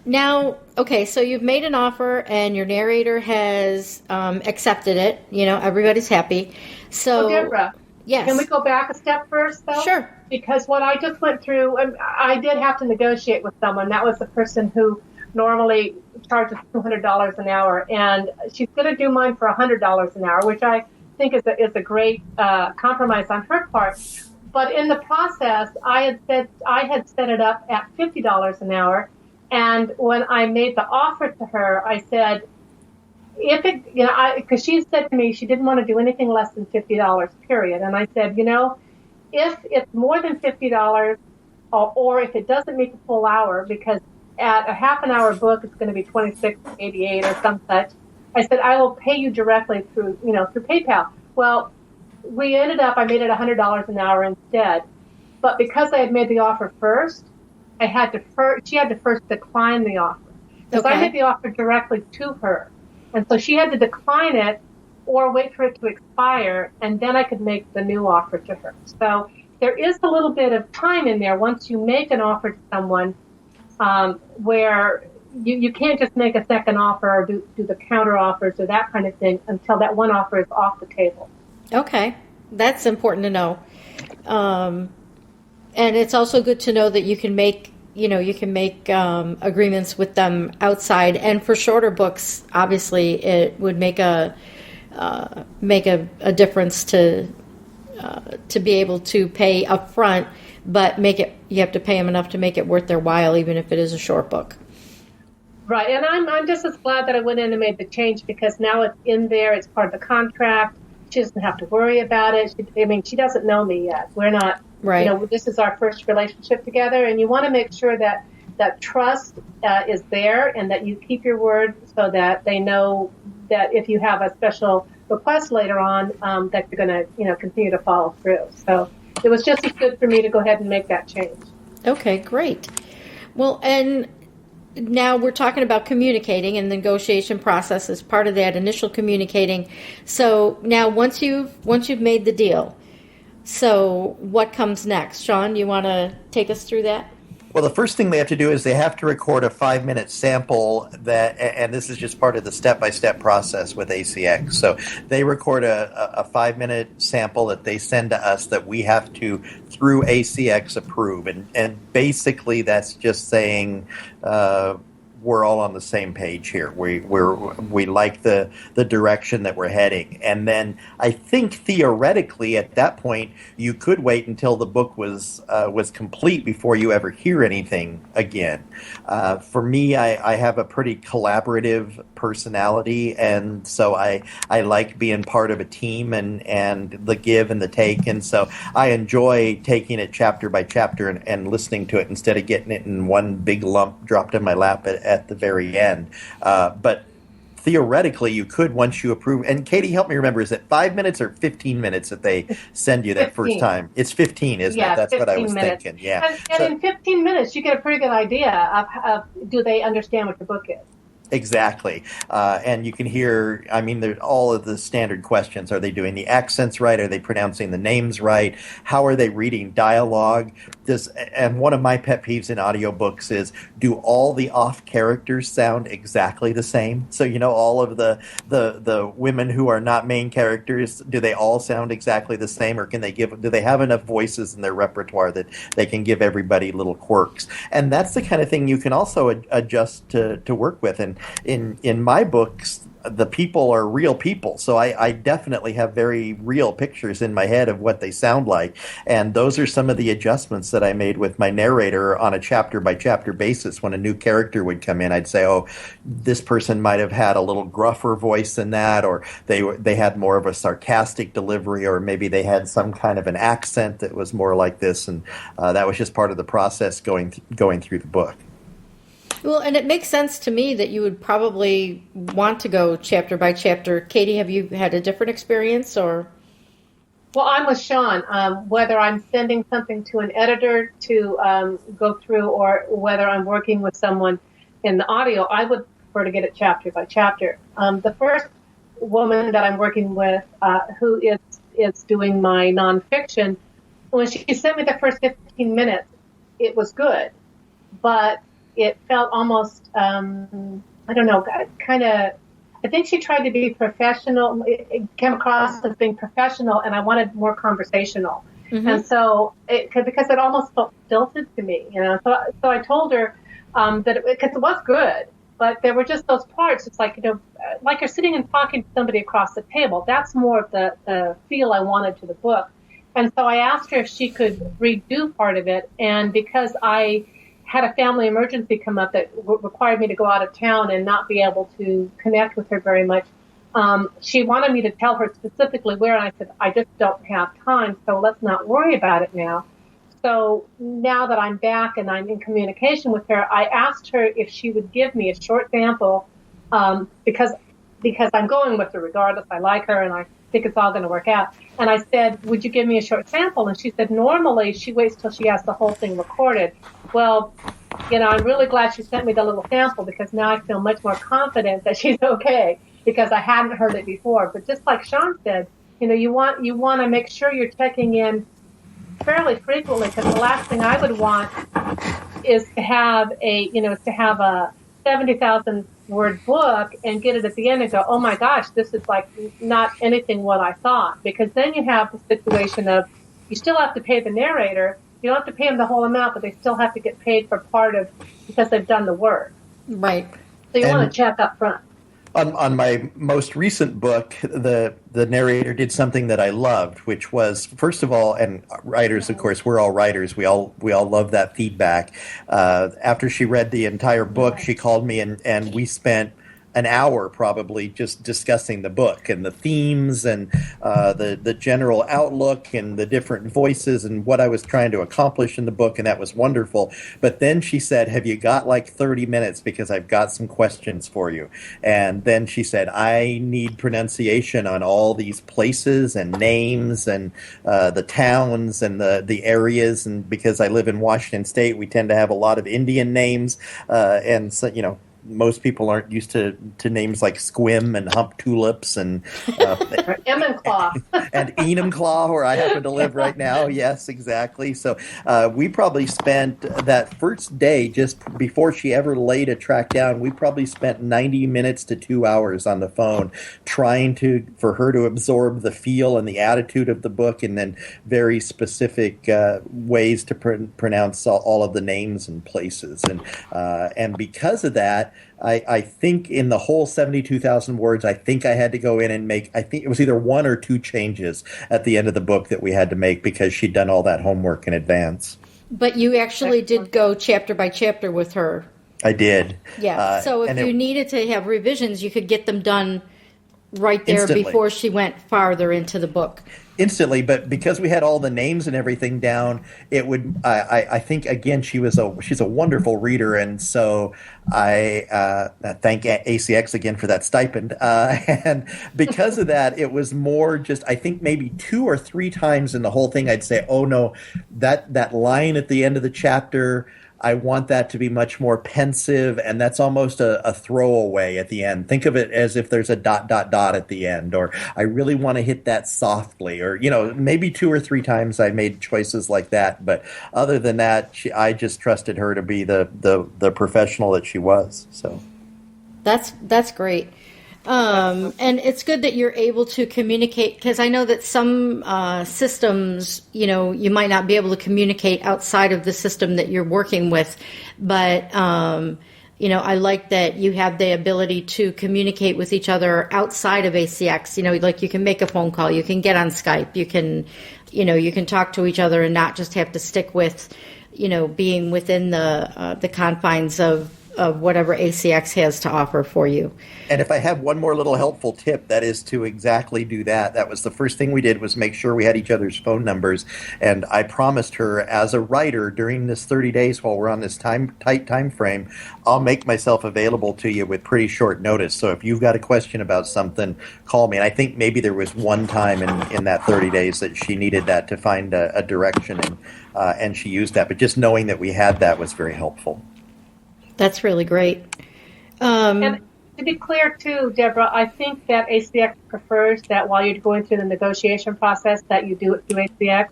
now, okay, so you've made an offer and your narrator has accepted it. Everybody's happy. So, Deborah, yes. Can we go back a step first, though? Sure. Because what I just went through, I did have to negotiate with someone. That was the person who normally charges $200 an hour, and she's going to do mine for $100 an hour, which I think is a great compromise on her part. But in the process, I had set it up at $50 an hour, and when I made the offer to her, I said, because she said to me she didn't want to do anything less than $50, period. And I said, if it's more than $50, or if it doesn't meet the full hour, because at a half an hour book it's going to be $26.88 or some such, I said I will pay you directly through PayPal. Well, I made it $100 an hour instead. But because I had made the offer first, she had to first decline the offer. Because I made the offer directly to her. And so she had to decline it or wait for it to expire, and then I could make the new offer to her. So there is a little bit of time in there once you make an offer to someone where you can't just make a second offer or do the counter offers or that kind of thing until that one offer is off the table. Okay, that's important to know. And it's also good to know that you can make agreements with them outside. And for shorter books, obviously, it would make a difference to be able to pay upfront, but you have to pay them enough to make it worth their while, even if it is a short book. Right, and I'm just as glad that I went in and made the change, because now it's in there, it's part of the contract. She doesn't have to worry about it. She doesn't know me yet. We're not, right. This is our first relationship together, and you want to make sure that trust is there and that you keep your word, so that they know that if you have a special request later on, that you're going to, continue to follow through. So it was just as good for me to go ahead and make that change. Okay, great. Well, and now we're talking about communicating, and the negotiation process is part of that initial communicating. So now once you've made the deal, so what comes next? Shawn, you want to take us through that? Well, the first thing they have to do is they have to record a 5-minute sample and this is just part of the step-by-step process with ACX. So they record a 5-minute sample that they send to us that we have to, through ACX, approve. And basically that's just saying we're all on the same page here. We like the direction that we're heading. And then I think theoretically at that point you could wait until the book was complete before you ever hear anything again. For me, I have a pretty collaborative personality, and so I like being part of a team and the give and the take, and so I enjoy taking it chapter by chapter and listening to it instead of getting it in one big lump dropped in my lap at the very end. But theoretically, you could, once you approve. And Katie, help me remember, is it 5 minutes or 15 minutes that they send you that 15. First time? It's 15, isn't it? That's what I was minutes. thinking. Yeah. And in 15 minutes, you get a pretty good idea of do they understand what the book is. Exactly. And you can hear, there's all of the standard questions. Are they doing the accents right? Are they pronouncing the names right? How are they reading dialogue? And one of my pet peeves in audiobooks is, do all the off characters sound exactly the same? So, all of the women who are not main characters, do they all sound exactly the same? Or do they have enough voices in their repertoire that they can give everybody little quirks? And that's the kind of thing you can also adjust to work with. And in my books, the people are real people, so I definitely have very real pictures in my head of what they sound like, and those are some of the adjustments that I made with my narrator on a chapter-by-chapter basis. When a new character would come in, I'd say, oh, this person might have had a little gruffer voice than that, or they had more of a sarcastic delivery, or maybe they had some kind of an accent that was more like this, and that was just part of the process going through the book. Well, and it makes sense to me that you would probably want to go chapter by chapter. Katie, have you had a different experience or? Well, I'm with Shawn. Whether I'm sending something to an editor to go through or whether I'm working with someone in the audio, I would prefer to get it chapter by chapter. The first woman that I'm working with who is doing my nonfiction, when she sent me the first 15 minutes, it was good, but it felt almost, I don't know, kind of, I think she tried to be professional. It came across as being professional, and I wanted more conversational. Mm-hmm. And so, because it almost felt stilted to me, So I told her that because it was good, but there were just those parts. It's like, like you're sitting and talking to somebody across the table. That's more of the feel I wanted to the book. And so I asked her if she could redo part of it, and because I had a family emergency come up that required me to go out of town and not be able to connect with her very much. She wanted me to tell her specifically where, and I said, I just don't have time, so let's not worry about it now. So now that I'm back and I'm in communication with her, I asked her if she would give me a short sample, because I'm going with her regardless. I like her and I think it's all going to work out. And I said, would you give me a short sample? And she said, normally she waits till she has the whole thing recorded. Well, I'm really glad she sent me the little sample because now I feel much more confident that she's okay because I hadn't heard it before. But just like Shawn said, you want to make sure you're checking in fairly frequently because the last thing I would want is to have a 70,000 word book and get it at the end and go, oh my gosh, this is like not anything what I thought. Because then you have the situation of you still have to pay the narrator. You don't have to pay them the whole amount, but they still have to get paid for part of because they've done the work. Right. So you want to check up front. On my most recent book, the narrator did something that I loved, which was, first of all, and writers, of course, we're all writers. We all love that feedback. After she read the entire book, she called me and we spent an hour probably just discussing the book and the themes and the general outlook and the different voices and what I was trying to accomplish in the book, and that was wonderful. But then she said, have you got like 30 minutes because I've got some questions for you? And then she said, I need pronunciation on all these places and names and the towns and the areas, and because I live in Washington State, we tend to have a lot of Indian names, and so, most people aren't used to names like Squim and Hump Tulips and Enumclaw and Enumclaw, where I happen to live right now. Yes, exactly. So we probably spent that first day, just before she ever laid a track down, we probably spent 90 minutes to 2 hours on the phone trying for her to absorb the feel and the attitude of the book, and then very specific ways to pronounce all of the names and places. And because of that, I think in the whole 72,000 words, I think I had to go in and I think it was either 1 or 2 changes at the end of the book that we had to make because she'd done all that homework in advance. But you actually did go chapter by chapter with her. I did. Yeah. So if you needed to have revisions, you could get them done right there instantly before she went farther into the book. Instantly, but because we had all the names and everything down, it would. I think again, she's a wonderful reader, and so I thank ACX again for that stipend. And because of that, it was more just I think maybe 2 or 3 times in the whole thing, I'd say, "Oh no, that line at the end of the chapter." I want that to be much more pensive, and that's almost a throwaway at the end. Think of it as if there's a ... at the end, or I really want to hit that softly, or maybe 2 or 3 times I made choices like that. But other than that, I just trusted her to be the professional that she was. So that's great. And it's good that you're able to communicate, because I know that some systems, you might not be able to communicate outside of the system that you're working with. But, I like that you have the ability to communicate with each other outside of ACX. Like you can make a phone call, you can get on Skype, you can talk to each other and not just have to stick with, being within the confines of whatever ACX has to offer for you. And if I have one more little helpful tip, that is to exactly do that. That was the first thing we did, was make sure we had each other's phone numbers. And I promised her, as a writer, during this 30 days while we're on this tight time frame, I'll make myself available to you with pretty short notice. So if you've got a question about something, call me. And I think maybe there was one time in that 30 days that she needed that to find a direction, and she used that. But just knowing that we had that was very helpful. That's really great. And to be clear, too, Deborah, I think that ACX prefers that while you're going through the negotiation process that you do it through ACX.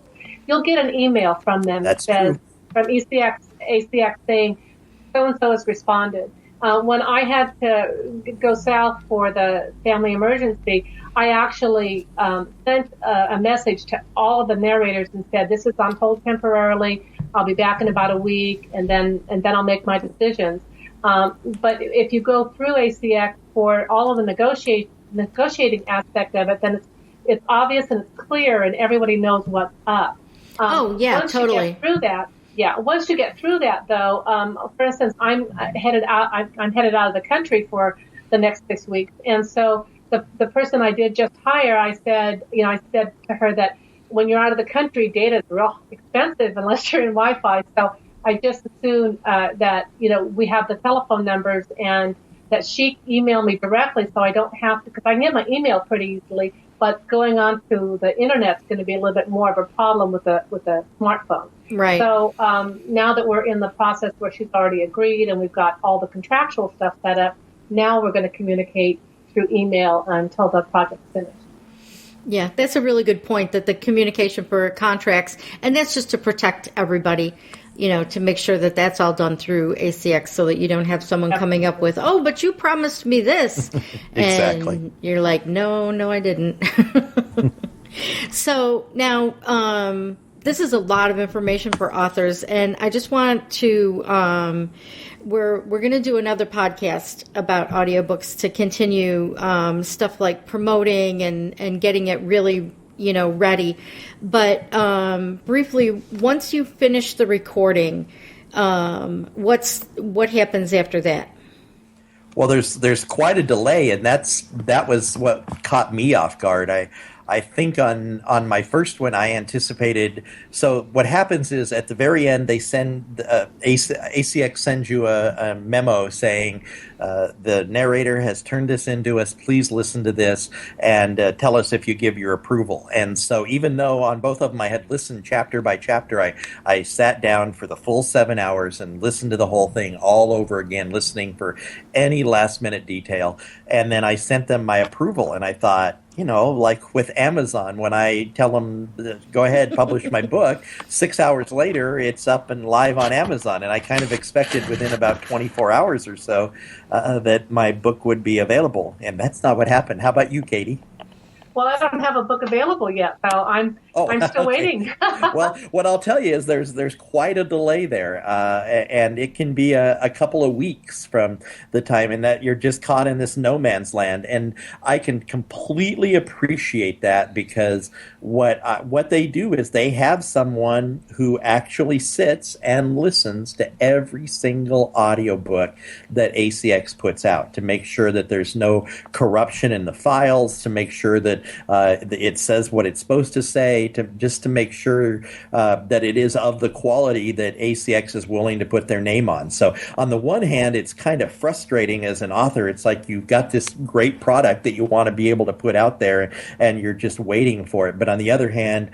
You'll get an email from them that says, from ACX saying, so-and-so has responded. When I had to go south for the family emergency, I actually sent a message to all of the narrators and said, this is on hold temporarily. I'll be back in about a week, and then I'll make my decisions. But if you go through ACX for all of the negotiating aspect of it, then it's obvious and it's clear, and everybody knows what's up. Totally. Once you get through that, though, for instance, I'm headed out of the country for the next 6 weeks, and so the person I did just hire, I said to her that when you're out of the country, data is real expensive unless you're in Wi-Fi. So I just assumed that we have the telephone numbers, and that she emailed me directly, so I don't have to, because I get my email pretty easily. But going on to the internet is going to be a little bit more of a problem with a smartphone. Right. So now that we're in the process where she's already agreed and we've got all the contractual stuff set up, now we're going to communicate through email until the project's finished. Yeah, that's a really good point, that the communication for contracts, and that's just to protect everybody, to make sure that that's all done through ACX, so that you don't have someone coming up with, oh, but you promised me this. Exactly. And you're like, no, I didn't. So now, this is a lot of information for authors, and I just want to, we're going to do another podcast about audiobooks to continue stuff like promoting and getting it really, ready. But briefly, once you finish the recording, what happens after that? Well, there's quite a delay, and that was what caught me off guard. I think on my first one, I anticipated. So what happens is at the very end, they send ACX sends you a memo saying the narrator has turned this into us. Please listen to this and tell us if you give your approval. And so even though on both of them I had listened chapter by chapter, I sat down for the full 7 hours and listened to the whole thing all over again, listening for any last minute detail. And then I sent them my approval, and I thought, like with Amazon, when I tell them, go ahead, publish my book, 6 hours later, it's up and live on Amazon. And I kind of expected within about 24 hours or so that my book would be available. And that's not what happened. How about you, Katie? Well, I don't have a book available yet, so I'm still waiting. Well, what I'll tell you is there's quite a delay there, and it can be a couple of weeks from the time, and that you're just caught in this no man's land. And I can completely appreciate that, because what they do is they have someone who actually sits and listens to every single audiobook that ACX puts out to make sure that there's no corruption in the files, to make sure that it says what it's supposed to say, to make sure that it is of the quality that ACX is willing to put their name on. So on the one hand, it's kind of frustrating as an author. It's like you've got this great product that you want to be able to put out there, and you're just waiting for it. But on the other hand,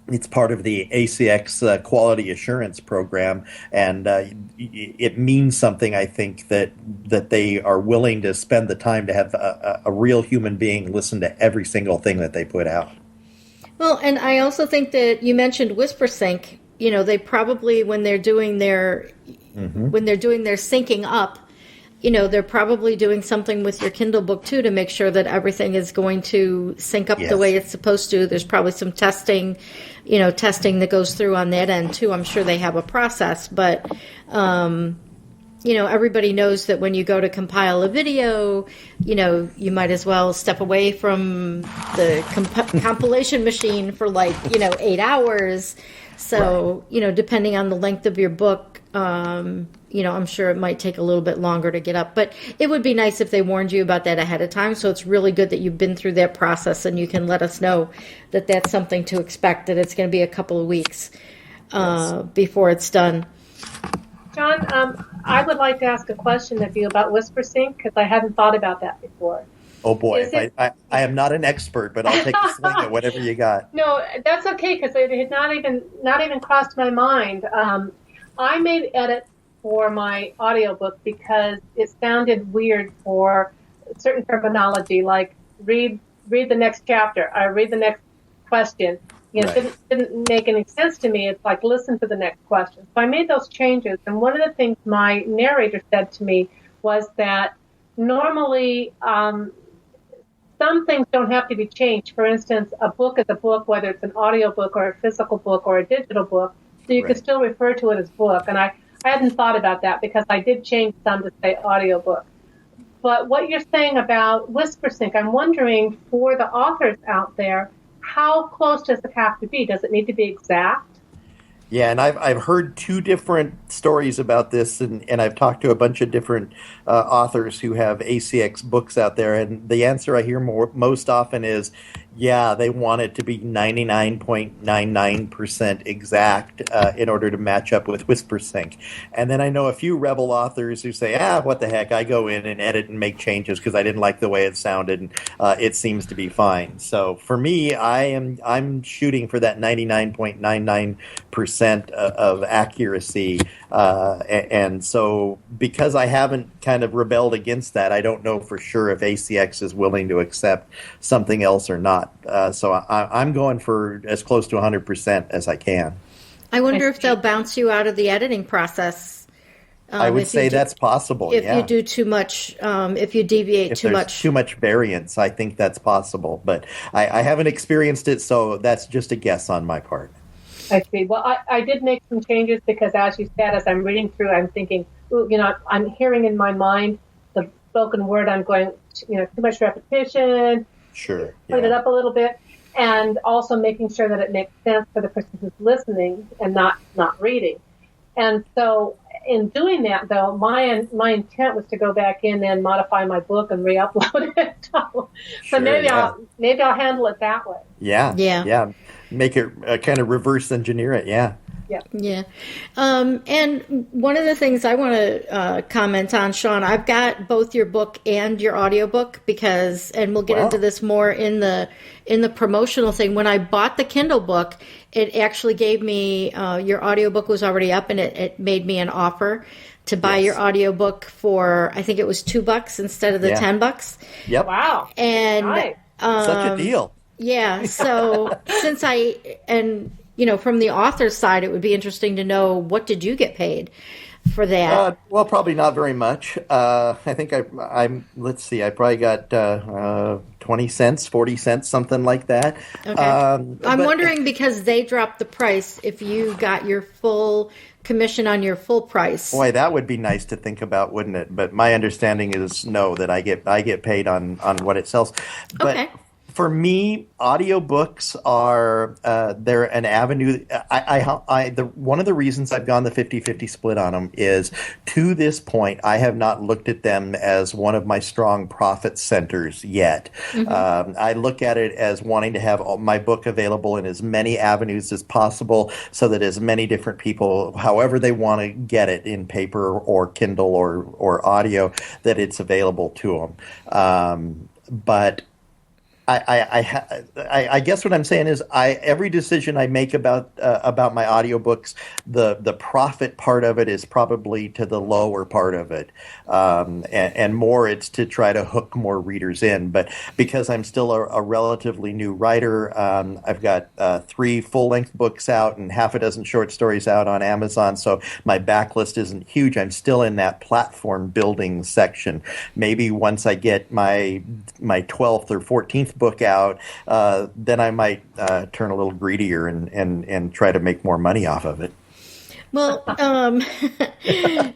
it's part of the ACX quality assurance program, and it means something, I think, that they are willing to spend the time to have a real human being listen to every single thing that they put out. Well, and I also think that you mentioned WhisperSync. They probably, when they're doing their syncing up, they're probably doing something with your Kindle book too, to make sure that everything is going to sync up the way it's supposed to. There's probably some testing that goes through on that end too. I'm sure they have a process, but everybody knows that when you go to compile a video, you might as well step away from the compilation machine for 8 hours. So, depending on the length of your book, I'm sure it might take a little bit longer to get up, but it would be nice if they warned you about that ahead of time. So it's really good that you've been through that process and you can let us know that that's something to expect, that it's going to be a couple of weeks before it's done. John, I would like to ask a question of you about WhisperSync because I hadn't thought about that before. Oh boy, I am not an expert, but I'll take a swing at whatever you got. No, that's okay because it had not even crossed my mind. I made edits for my audiobook because it sounded weird for certain terminology, like read the next chapter, or read the next question. It didn't make any sense to me. It's like, listen to the next question. So I made those changes. And one of the things my narrator said to me was that normally some things don't have to be changed. For instance, a book is a book, whether it's an audiobook or a physical book or a digital book. So you can still refer to it as book. And I hadn't thought about that because I did change some to say audiobook. But what you're saying about WhisperSync, I'm wondering for the authors out there, how close does it have to be? Does it need to be exact? Yeah, and I've heard two different stories about this, and I've talked to a bunch of different authors who have ACX books out there, and the answer I hear most often is, yeah, they want it to be 99.99% exact in order to match up with WhisperSync. And then I know a few rebel authors who say, what the heck, I go in and edit and make changes because I didn't like the way it sounded, and it seems to be fine. So for me, I'm shooting for that 99.99% of accuracy, and so because I haven't kind of rebelled against that, I don't know for sure if ACX is willing to accept something else or not. So I'm going for as close to 100% as I can. I wonder if they'll bounce you out of the editing process. I would say that's possible. If you do too much, if you deviate too much. Too much variance, I think that's possible. But I haven't experienced it, so that's just a guess on my part. I see. Well, I did make some changes because, as you said, as I'm reading through, I'm thinking, I'm hearing in my mind the spoken word. I'm going, too much repetition. Sure. Put it up a little bit, and also making sure that it makes sense for the person who's listening and not reading. And so, in doing that, though, my intent was to go back in and modify my book and re-upload it. So maybe I'll handle it that way. Yeah. Make it kind of reverse engineer it. Yeah. And one of the things I want to comment on, Shawn, I've got both your book and your audiobook and we'll get into this more in the promotional thing. When I bought the Kindle book, it actually gave me, your audiobook was already up, and it made me an offer to buy your audiobook for, I think it was $2 instead of the $10. Yep. Wow. And nice. Such a deal. Yeah. So from the author's side, it would be interesting to know, what did you get paid for that? Well, probably not very much. I think let's see, I probably got 20 cents, 40 cents, something like that. Okay. I'm wondering, because they dropped the price, if you got your full commission on your full price. Boy, that would be nice to think about, wouldn't it? But my understanding is no, that I get paid on what it sells. But okay. For me, audiobooks are they're an avenue. One of the reasons I've gone the 50-50 split on them is, to this point, I have not looked at them as one of my strong profit centers yet. Mm-hmm. I look at it as wanting to have my book available in as many avenues as possible, so that as many different people, however they want to get it, in paper or Kindle or audio, that it's available to them. But I guess what I'm saying is, every decision I make about my audiobooks, the profit part of it is probably to the lower part of it, and more it's to try to hook more readers in. But because I'm still a relatively new writer, I've got 3 full-length books out and half a dozen short stories out on Amazon, so my backlist isn't huge. I'm still in that platform building section. Maybe once I get my 12th or 14th book out, then I might turn a little greedier and try to make more money off of it. Well,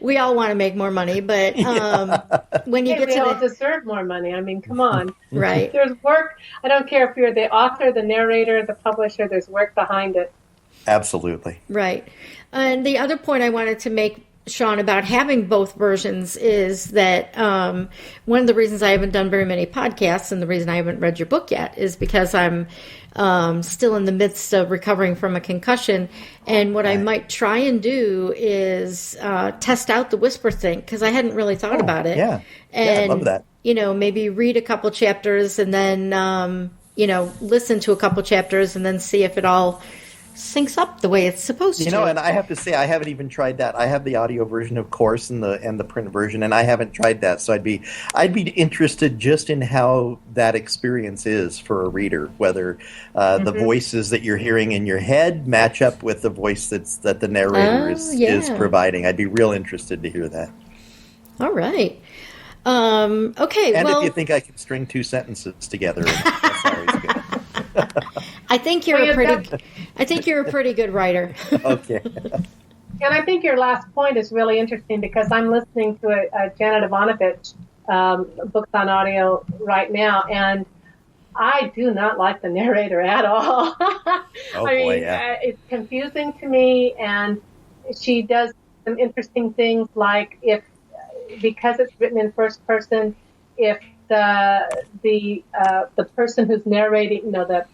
we all want to make more money, but when you get to all deserve more money. I mean, come on. Right. There's work. I don't care if you're the author, the narrator, the publisher, there's work behind it. Absolutely. Right. And the other point I wanted to make, Shawn, about having both versions is that one of the reasons I haven't done very many podcasts and the reason I haven't read your book yet is because I'm still in the midst of recovering from a concussion. And what I might try and do is test out the whisper thing, because I hadn't really thought about it. Yeah. And, I love that. Maybe read a couple chapters and then, listen to a couple chapters and then see if it all syncs up the way it's supposed to. And I have to say, I haven't even tried that. I have the audio version, of course, and the print version, and I haven't tried that. So I'd be interested just in how that experience is for a reader, whether the voices that you're hearing in your head match up with the voice that the narrator is providing. I'd be real interested to hear that. All right. Okay. And if you think I can string two sentences together, that's always good. I think you're a pretty good writer. Okay. And I think your last point is really interesting because I'm listening to a Janet Ivanovich books on audio right now, and I do not like the narrator at all. It's confusing to me, and she does some interesting things like because it's written in first person, if the person who's narrating, the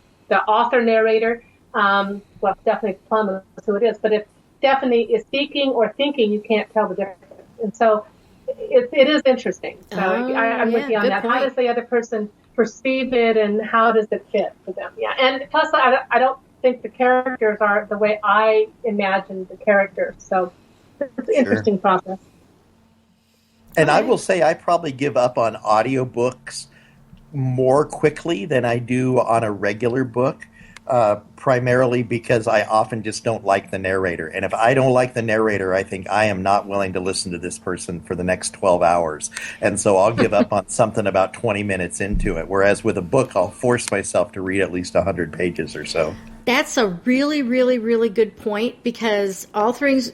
author narrator, definitely Plum is who it is, but if Stephanie is speaking or thinking, you can't tell the difference. And so it is interesting. So I'm with you on that. Point. How does the other person perceive it and how does it fit for them? Yeah. And plus, I don't think the characters are the way I imagine the characters. So it's an interesting process. And I will say I probably give up on audiobooks more quickly than I do on a regular book, primarily because I often just don't like the narrator. And if I don't like the narrator, I think I am not willing to listen to this person for the next 12 hours. And so I'll give up on something about 20 minutes into it. Whereas with a book, I'll force myself to read at least 100 pages or so. That's a really, really, really good point, because all things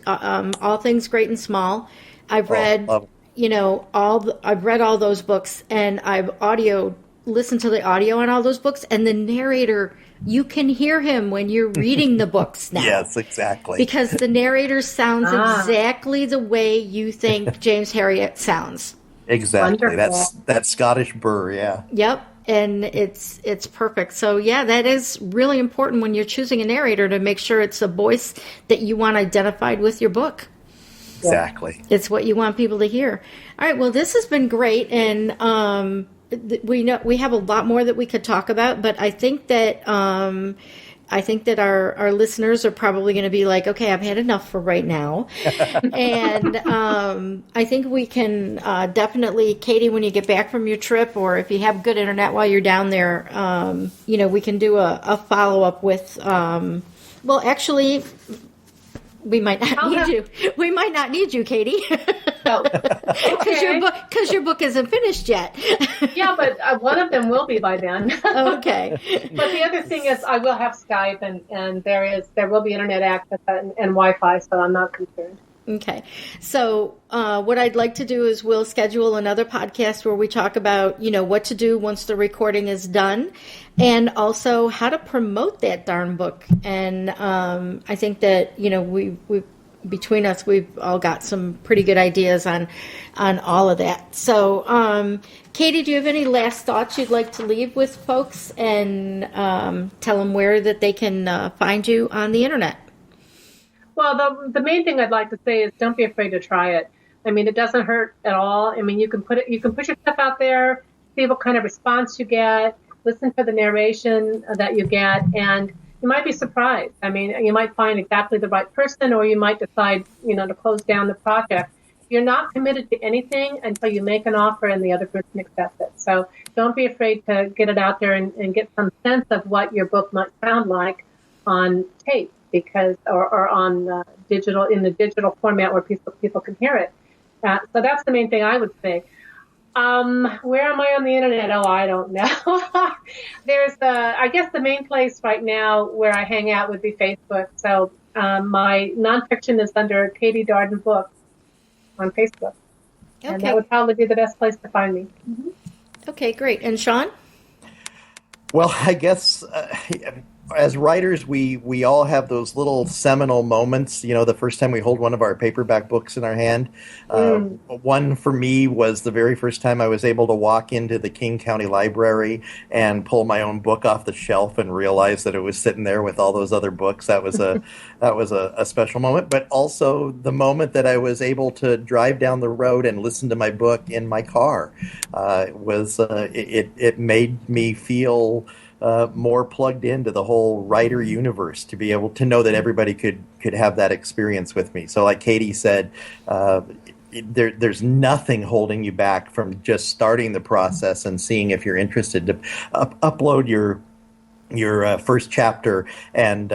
great and small. I've read, I've read all those books, and I've listened to the audio on all those books, and the narrator, you can hear him when you're reading the books now. Yes, exactly. Because the narrator sounds exactly the way you think James Herriot sounds. Exactly. Wonderful. That's Scottish burr, yeah. Yep. And it's perfect. So yeah, that is really important when you're choosing a narrator, to make sure it's a voice that you want identified with your book. Exactly. It's what you want people to hear. All right. Well, this has been great, and we have a lot more that we could talk about, but I think that our listeners are probably going to be like, okay, I've had enough for right now. And I think we can definitely, Katie, when you get back from your trip, or if you have good internet while you're down there, we can do a follow-up with, actually, we might not need you. We might not need you, Katie. Because your book isn't finished yet. Yeah, but one of them will be by then. Okay. But the other thing is, I will have Skype, and there will be internet access and Wi-Fi, so I'm not concerned. Okay. So what I'd like to do is we'll schedule another podcast where we talk about, what to do once the recording is done, and also how to promote that darn book. And I think that, we between us, we've all got some pretty good ideas on all of that. So, Katie, do you have any last thoughts you'd like to leave with folks, and tell them where that they can find you on the internet? Well, the main thing I'd like to say is don't be afraid to try it. I mean, it doesn't hurt at all. I mean, you can put your stuff out there, see what kind of response you get, listen to the narration that you get, and you might be surprised. I mean, you might find exactly the right person, or you might decide, to close down the project. You're not committed to anything until you make an offer and the other person accepts it. So don't be afraid to get it out there and get some sense of what your book might sound like on tape, or on digital, in the digital format where people can hear it. So that's the main thing I would say. Where am I on the internet? Oh, I don't know. I guess the main place right now where I hang out would be Facebook. So my nonfiction is under Katie Darden Books on Facebook. Okay. And that would probably be the best place to find me. Mm-hmm. Okay, great. And Shawn? Well, I guess as writers, we all have those little seminal moments. The first time we hold one of our paperback books in our hand. One for me was the very first time I was able to walk into the King County Library and pull my own book off the shelf and realize that it was sitting there with all those other books. That was a special moment. But also the moment that I was able to drive down the road and listen to my book in my car it made me feel more plugged into the whole writer universe, to be able to know that everybody could have that experience with me. So like Katie said, there's nothing holding you back from just starting the process and seeing if you're interested to upload your first chapter and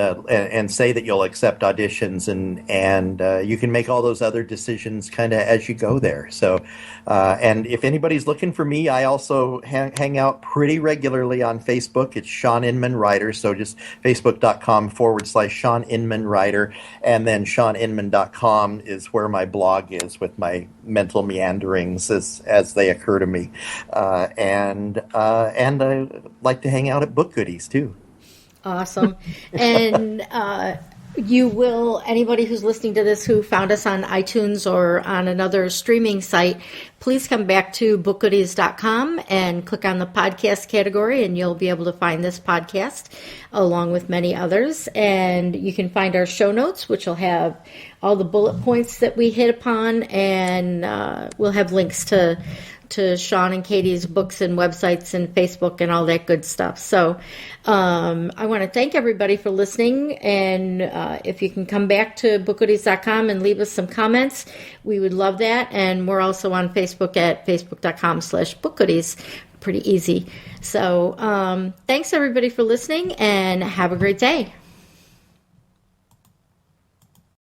say that you'll accept auditions, and you can make all those other decisions kind of as you go there. So and if anybody's looking for me, I also hang out pretty regularly on Facebook. It's Shawn Inmon Writer, so just facebook.com/Shawn Inmon Writer, and then ShawnInmon.com is where my blog is with my mental meanderings as they occur to me, and I like to hang out at BookGoodies too. Awesome. And anybody who's listening to this who found us on iTunes or on another streaming site, please come back to BookGoodies.com and click on the podcast category, and you'll be able to find this podcast along with many others. And you can find our show notes, which will have all the bullet points that we hit upon, and we'll have links to Shawn and Katie's books and websites and Facebook and all that good stuff. So I want to thank everybody for listening. And if you can come back to BookGoodies.com and leave us some comments, we would love that. And we're also on Facebook at facebook.com/BookGoodies. Pretty easy. So thanks everybody for listening, and have a great day.